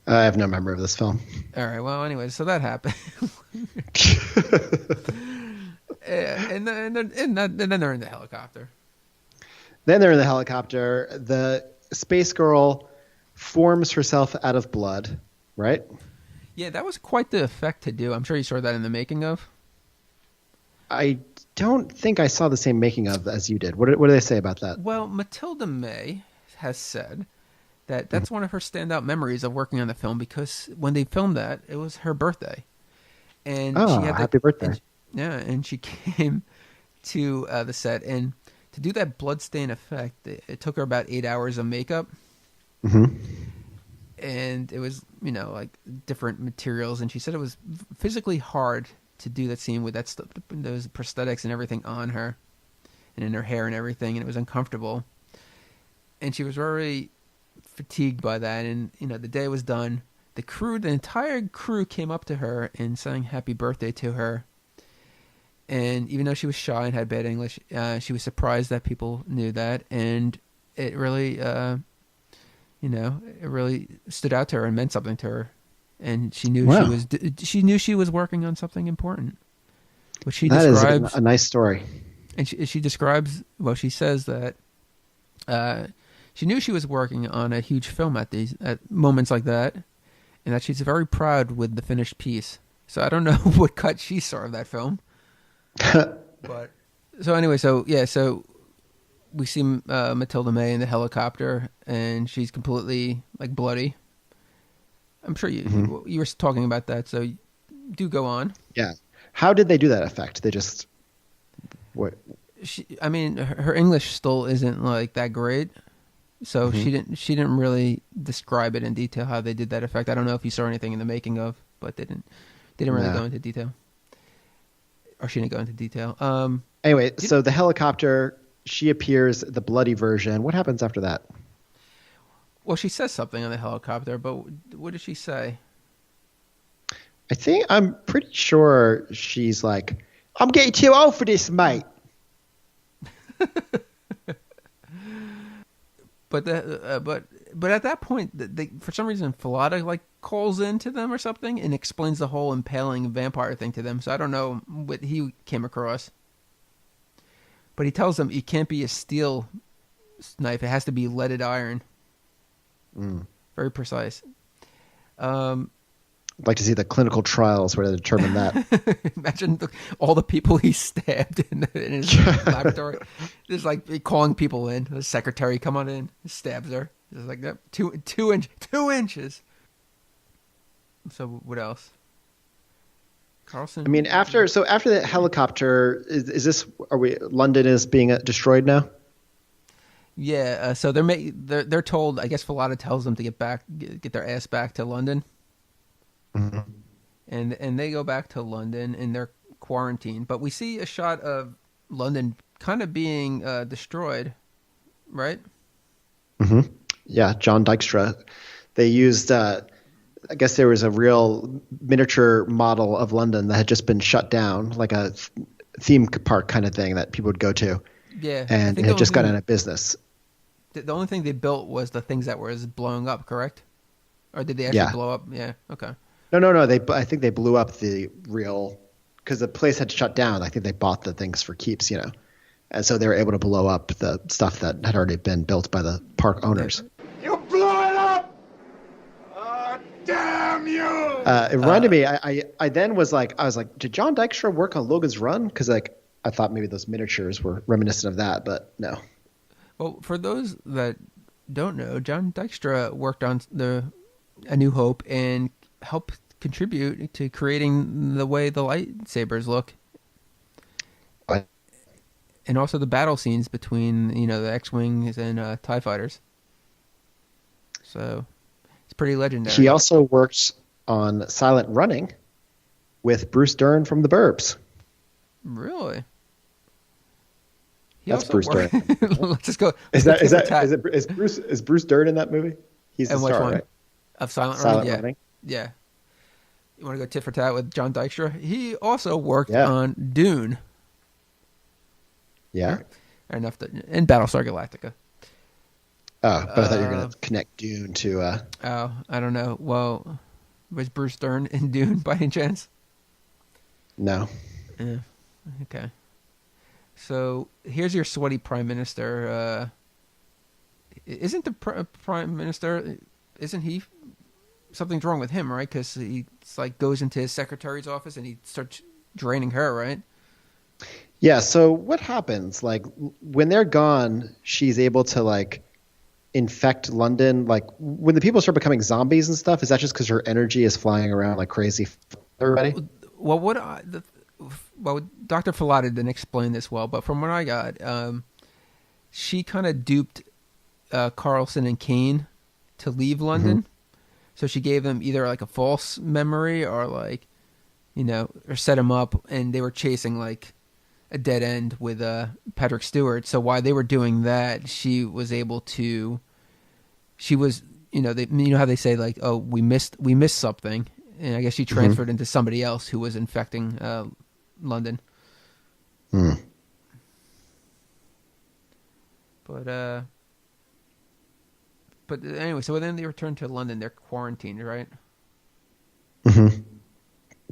I have no memory of this film. All right. Well, anyway, so that happened. and then they're in the helicopter. Then they're in the helicopter. The space girl forms herself out of blood, right? Yeah, that was quite the effect to do. I'm sure you saw that in the making of. I don't think I saw the same making of as you did. What do they say about that? Well, Matilda May has said that that's one of her standout memories of working on the film, because when they filmed that, it was her birthday. And happy birthday. And she came to the set, and to do that bloodstain effect, it took her about 8 hours of makeup. Mm-hmm. And it was, like different materials, and she said it was physically hard to do that scene with that stuff, those prosthetics and everything on her, and in her hair and everything, and it was uncomfortable. And she was very fatigued by that. And the day was done. The entire crew came up to her and sang "Happy Birthday" to her. And even though she was shy and had bad English, she was surprised that people knew that, and it really, it really stood out to her and meant something to her. And she knew she was working on something important. Which she describes is a nice story. And she describes, she says that she knew she was working on a huge film at moments like that, and that she's very proud with the finished piece. So I don't know what cut she saw of that film. But so anyway, so we see Matilda May in the helicopter, and she's completely like bloody. I'm sure you were talking about that, so do go on. Yeah. How did they do that effect? They just what? Her English still isn't like that great, so she didn't really describe it in detail how they did that effect. I don't know if you saw anything in the making of, but they didn't really go into detail, or she didn't go into detail. Anyway, so the helicopter, she appears, the bloody version. What happens after that? Well, she says something on the helicopter, but what did she say? I'm pretty sure she's like, "I'm getting too old for this, mate." But at that point, for some reason, Falada like calls into them or something and explains the whole impaling vampire thing to them. So I don't know what he came across, but he tells them it can't be a steel knife; it has to be leaded iron. Very precise. I'd like to see the clinical trials where they determine that. Imagine all the people he stabbed in his laboratory. Just like calling people in. The secretary, come on in, stabs her. Just like that. 2 inches. So what else? Carlson. I mean, after the helicopter, London is being destroyed now? Yeah. So they're told. I guess Fallada tells them to get their ass back to London. Mm-hmm. And they go back to London and they're quarantined. But we see a shot of London kind of being destroyed, right? Mm-hmm. Yeah, John Dykstra. They used, I guess there was a real miniature model of London that had just been shut down, like a theme park kind of thing that people would go to. Yeah. And it had just gotten out of business. The only thing they built was the things that were blowing up, correct? Or did they actually blow up? Yeah, okay. No. I think they blew up the real, because the place had shut down. I think they bought the things for keeps, and so they were able to blow up the stuff that had already been built by the park owners. You blew it up! Oh, damn you! It reminded me. I then was like, did John Dykstra work on Logan's Run? Because I thought maybe those miniatures were reminiscent of that, but no. Well, for those that don't know, John Dykstra worked on A New Hope and helped contribute to creating the way the lightsabers look. What? And also the battle scenes between, the X-Wings and TIE fighters. So it's pretty legendary. He also worked on Silent Running with Bruce Dern from The Burbs. Really? That's Bruce Dern. Let's just go. Is Bruce Dern in that movie? He's the star, right? Of Silent Running? Yeah. You want to go tit for tat with John Dykstra? He also worked on Dune. Yeah. And Battlestar Galactica. Oh, but I thought you were going to connect Dune to... Oh, I don't know. Well, was Bruce Dern in Dune by any chance? No. Yeah. Okay. So here's your sweaty prime minister. Isn't the prime minister... Isn't he... Something's wrong with him, right? Because he goes into his secretary's office and he starts draining her, right? Yeah. So what happens? When they're gone, she's able to infect London. When the people start becoming zombies and stuff, is that just because her energy is flying around like crazy? Everybody. Well, Dr. Fallada didn't explain this well, but from what I got, she kind of duped Carlson and Kane to leave London. Mm-hmm. So she gave them either a false memory or or set them up, and they were chasing a dead end with Patrick Stewart. So while they were doing that, she was able to. She was, how they say oh, we missed something, and I guess she transferred into somebody else who was infecting London. Hmm. But anyway, so then they return to London. They're quarantined, right? Mm-hmm.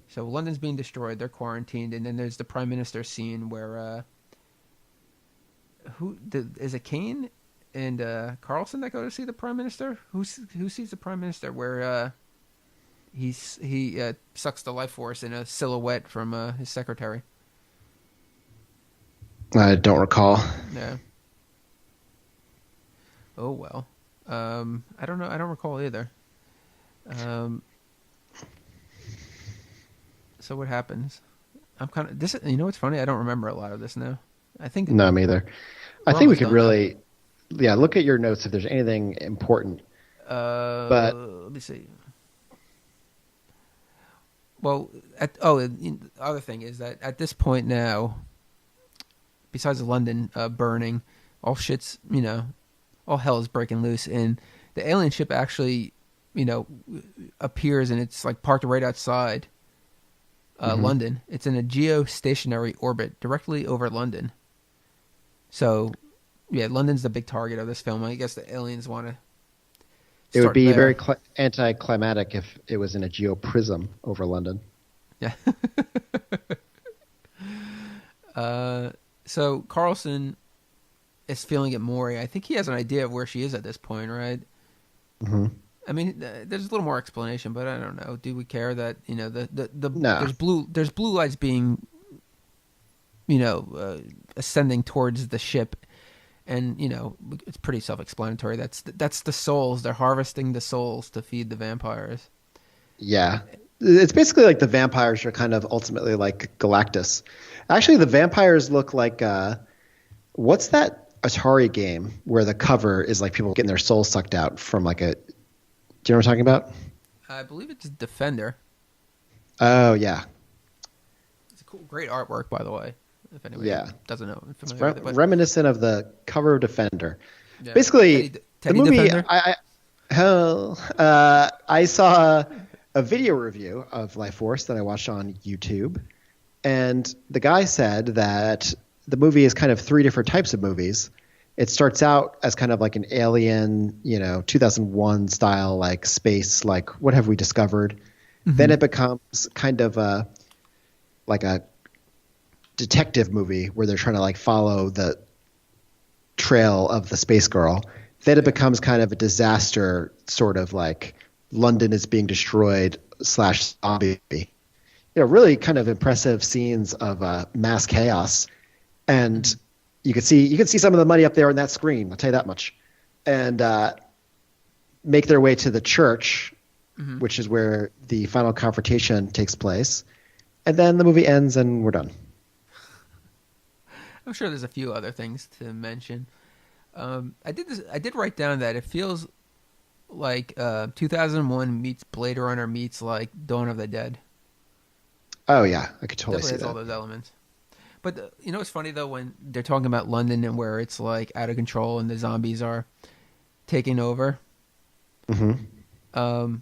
So London's being destroyed. They're quarantined, and then there's the prime minister scene where is it Kane and Carlson that go to see the prime minister? Who sees the prime minister? Where he sucks the life force in a silhouette from his secretary. I don't recall. Yeah. Oh well. I don't know. I don't recall either. So what happens? I'm kind of this. What's funny? I don't remember a lot of this now. I think no, me either. I think we could really, look at your notes if there's anything important. But let me see. Well, the other thing is that at this point now, besides London burning, all shit's all hell is breaking loose, and the alien ship actually, appears, and it's parked right outside London. It's in a geostationary orbit directly over London. So, yeah, London's the big target of this film. I guess the aliens want to. It would be very anticlimactic if it was in a geoprism over London. Yeah. So Carlson is feeling it more. I think he has an idea of where she is at this point, right? Mm-hmm. I mean, there's a little more explanation, but I don't know. Do we care that No. there's blue lights being, ascending towards the ship, and it's pretty self-explanatory. That's the souls. They're harvesting the souls to feed the vampires. Yeah. It's basically like the vampires are kind of ultimately like Galactus. Actually, the vampires look like what's that Atari game where the cover is like people getting their souls sucked out from like a. Do you know what I'm talking about? I believe it's Defender. Oh yeah. It's a cool, great artwork, by the way. If anyone doesn't know, it's reminiscent of the cover of Defender. Yeah. Basically, Teddy the movie. Defender? I saw a video review of Life Force that I watched on YouTube, and the guy said that the movie is kind of three different types of movies. It starts out as kind of like an alien, 2001 style, like space, like what have we discovered? Mm-hmm. Then it becomes kind of like a detective movie where they're trying to like follow the trail of the space girl. Then it becomes kind of a disaster, sort of like London is being destroyed / zombie. Really kind of impressive scenes of mass chaos, and you could see some of the money up there on that screen. I'll tell you that much. And make their way to the church, mm-hmm. which is where the final confrontation takes place, and then the movie ends and we're done. I'm sure there's a few other things to mention. I did write down that it feels like 2001 meets Blade Runner meets like Dawn of the Dead. Oh yeah, I could totally see that. Definitely has all those elements. But it's funny though when they're talking about London and where it's like out of control and the zombies are taking over. Mm-hmm.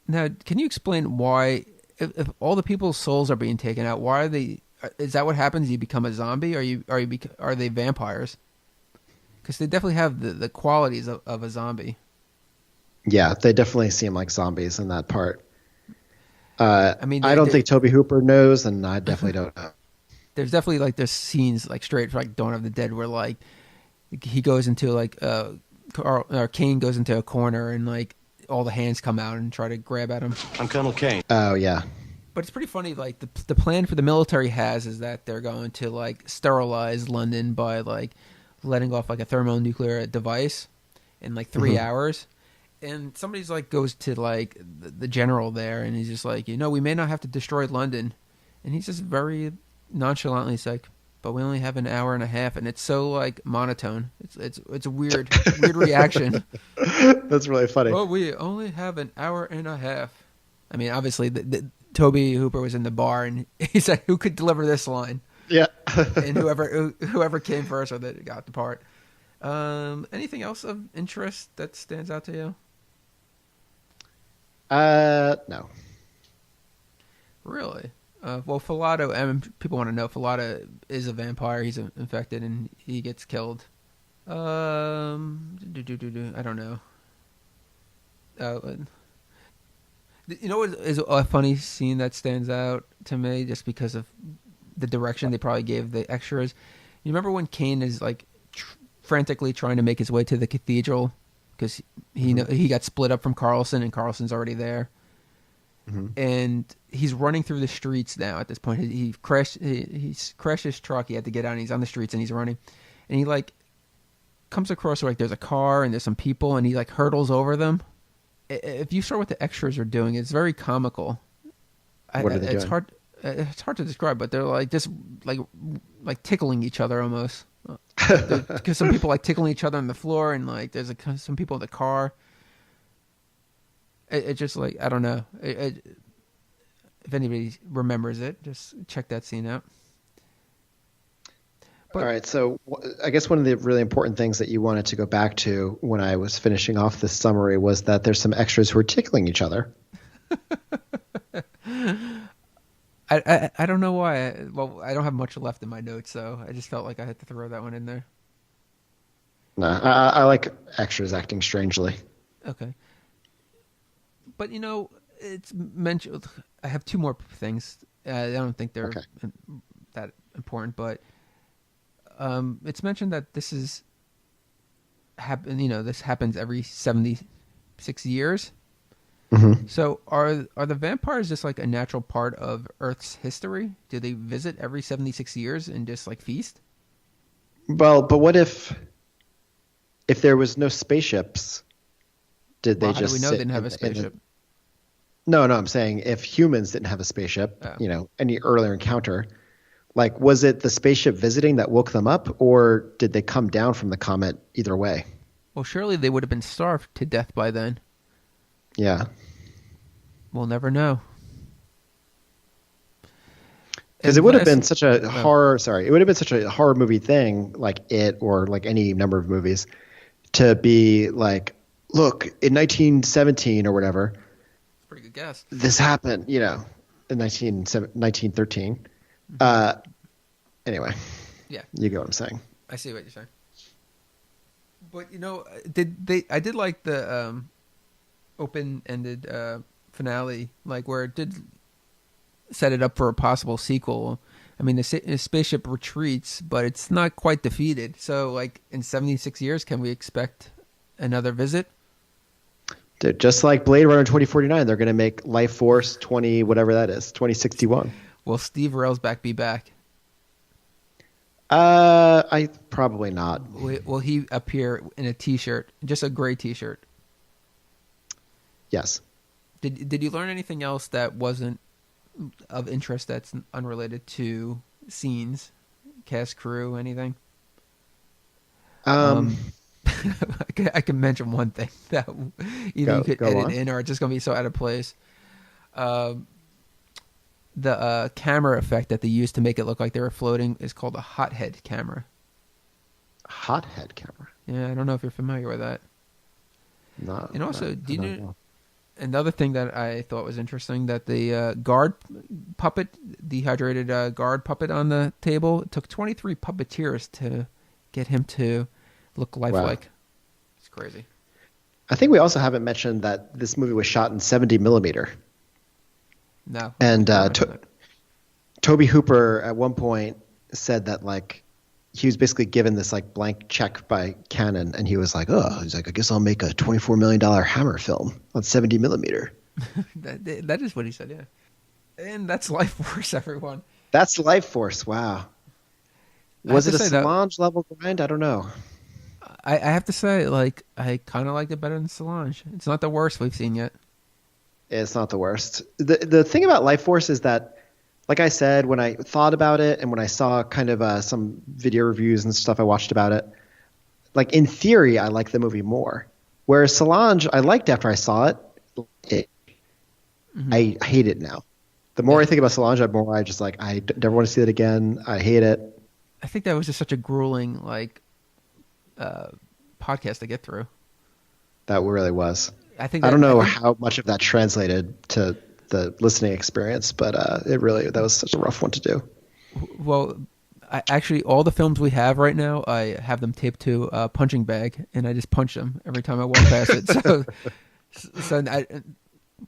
Now, can you explain why, if all the people's souls are being taken out, why are they? Is that what happens? You become a zombie, or are they vampires? Because they definitely have the qualities of a zombie. Yeah, they definitely seem like zombies in that part. I don't think Tobe Hooper knows, and I definitely don't know. There's definitely like there's scenes like straight from like Dawn of the Dead where like he goes into like or Kane goes into a corner and like all the hands come out and try to grab at him. I'm Colonel Kane. Oh yeah. But it's pretty funny. Like the plan for the military is that they're going to like sterilize London by like letting off like a thermonuclear device in like 3 hours. And somebody's like goes to like the general there, and he's just like, we may not have to destroy London, and he's just very nonchalantly like, but we only have an hour and a half, and it's so like monotone. It's a weird reaction. That's really funny. Well, we only have an hour and a half. I mean, obviously, Tobe Hooper was in the bar, and he said, "Who could deliver this line?" Yeah, and whoever came first or that got the part. Anything else of interest that stands out to you? No. Really? Well, Filato, I mean, people want to know, Filato is a vampire. He's infected and he gets killed. I don't know. What is a funny scene that stands out to me just because of the direction they probably gave the extras? You remember when Kane is like frantically trying to make his way to the cathedral because he got split up from Carlson and Carlson's already there. Mm-hmm. And he's running through the streets now at this point. He crashed his truck. He had to get out, and he's on the streets, and he's running. And he, like, comes across where, like, there's a car, and there's some people, and he, like, hurdles over them. If you saw what the extras are doing, it's very comical. What are they doing? It's hard to describe, but they're, like, just, like tickling each other almost. Because some people, like, tickling each other on the floor, and, like, there's some people in the car. It just like, I don't know. If anybody remembers it, just check that scene out. All right. So I guess one of the really important things that you wanted to go back to when I was finishing off this summary was that there's some extras who are tickling each other. I don't know why. I don't have much left in my notes, so I just felt like I had to throw that one in there. No, I like extras acting strangely. Okay. But, it's mentioned. I have two more things. I don't think they're that important, but it's mentioned that this is this happens every 70 6 years. Mm-hmm. So are the vampires just like a natural part of Earth's history? Do they visit every 76 years and just like feast? Well, but what if there was no spaceships? Did they Well, how do just we know sit they didn't have a in the- spaceship? No, I'm saying if humans didn't have a spaceship, any earlier encounter, like was it the spaceship visiting that woke them up, or did they come down from the comet either way? Well, surely they would have been starved to death by then. Yeah. We'll never know. Because it would have been such a horror. Sorry, it would have been such a horror movie thing, like it or like any number of movies, to be like, look, in 1917 or whatever, pretty good guess. this happened, in 1913. Anyway, yeah, you get what I'm saying. I see what you're saying. But I did like the open-ended finale, like where it did set it up for a possible sequel. I mean, the spaceship retreats, but it's not quite defeated. So, like in 76 years, can we expect another visit? Dude, just like Blade Runner 2049, they're going to make Life Force 2061. Will Steve Railsback be back? I probably not. Will he appear in a T-shirt, just a gray T-shirt? Yes. Did you learn anything else that wasn't of interest that's unrelated to scenes, cast, crew, anything? I can mention one thing that either you could edit in or it's just going to be so out of place. The camera effect that they used to make it look like they were floating is called a hothead camera. Hothead camera? Yeah, I don't know if you're familiar with that. No. And also, do you know know. Another thing that I thought was interesting, that the guard puppet, dehydrated guard puppet on the table, it took 23 puppeteers to get him to look lifelike. Wow. It's crazy. I think we also haven't mentioned that this movie was shot in 70 millimeter. No. And Tobe Hooper at one point said that like he was basically given this like blank check by Canon, and he was like, I guess I'll make a $24 million Hammer film on 70 millimeter. that is what he said, yeah. And that's Life Force, everyone. That's Life Force. Wow. Was it a Solange level grind? I don't know. I have to say, like, I kind of liked it better than Solange. It's not the worst we've seen yet. It's not the worst. The thing about Life Force is that, like I said, when I thought about it and when I saw kind of some video reviews and stuff I watched about it, like in theory, I like the movie more. Whereas Solange, I liked after I saw it. I hate it now. The more I think about Solange, the more I just like, I never want to see it again. I hate it. I think that was just such a grueling podcast to get through. That really was. I don't know how much of that translated to the listening experience, but that was such a rough one to do. Well, actually, all the films we have right now, I have them taped to a punching bag, and I just punch them every time I walk past it. So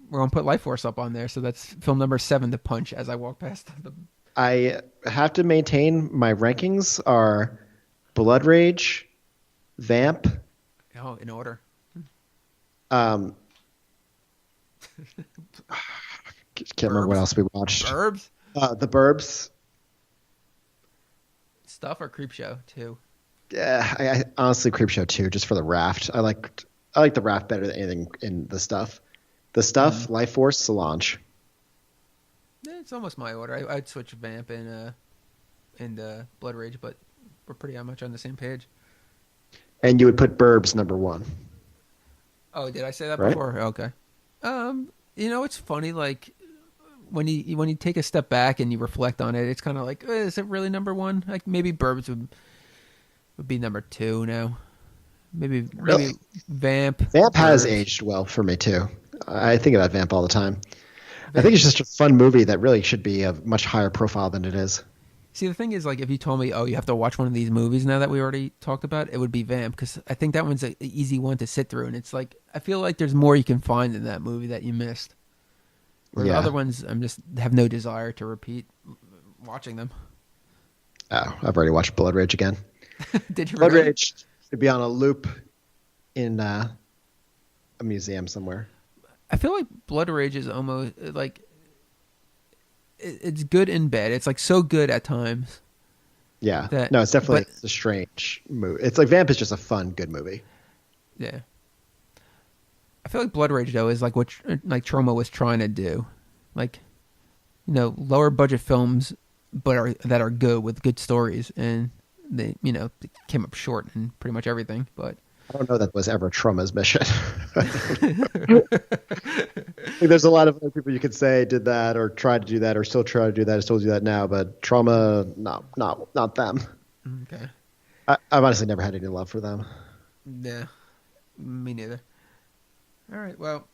we're gonna put Life Force up on there. So that's film number 7 to punch as I walk past them. I have to maintain my rankings are Blood Rage, Vamp. Oh, in order. Can't remember what else we watched. Burbs? The Burbs. Stuff or Creepshow 2? Yeah, I honestly Creepshow 2 just for the raft. I like the raft better than anything in the stuff. The stuff, Life Force, Solange. Yeah, it's almost my order. I'd switch Vamp and Blood Rage, but we're pretty much on the same page. And you would put Burbs number 1. Oh, did I say that right? before? Okay. It's funny, like when you take a step back and you reflect on it, it's kind of like, is it really number 1? Like maybe Burbs would be number 2 now. Maybe Vamp. Vamp has aged well for me too. I think about Vamp all the time. I think it's just a fun movie that really should be a much higher profile than it is. See, the thing is, like, if you told me, you have to watch one of these movies now that we already talked about, it would be Vamp, because I think that one's an easy one to sit through, and it's like, I feel like there's more you can find in that movie that you missed. Where the other ones, have no desire to repeat watching them. Oh, I've already watched Blood Rage again. Did you Blood really? Rage should be on a loop in a museum somewhere. I feel like Blood Rage is almost like it's good and bad. It's like so good at times. Yeah. No, it's definitely a strange movie. It's like Vamp is just a fun, good movie. Yeah. I feel like Blood Rage though is like what like Troma was trying to do, like, you know, lower budget films, but that are good with good stories, and they came up short in pretty much everything. But I don't know that was ever Troma's mission. Like, there's a lot of other people you could say did that or tried to do that or still try to do that or still do that now, but Troma, not them. Okay. I've honestly never had any love for them. Yeah, me neither. All right, well,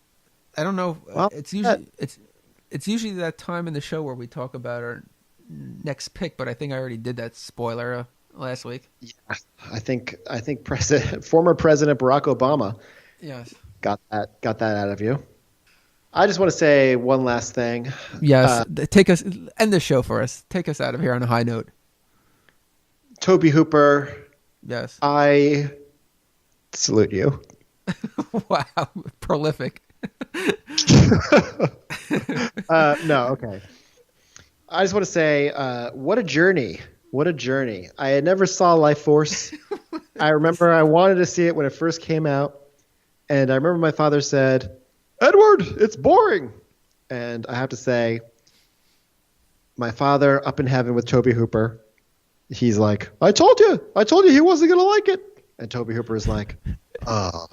I don't know. Well, it's usually that time in the show where we talk about our next pick, but I think I already did that spoiler last week. Yeah, I think former President Barack Obama, yes, got that out of you. I just want to say one last thing. Yes, end the show for us. Take us out of here on a high note. Tobe Hooper. Yes, I salute you. Wow, prolific. No, okay. I just want to say, what a journey. What a journey. I had never saw Life Force. I remember I wanted to see it when it first came out. And I remember my father said, Edward, it's boring. And I have to say, my father up in heaven with Tobe Hooper, he's like, I told you he wasn't going to like it. And Tobe Hooper is like, oh,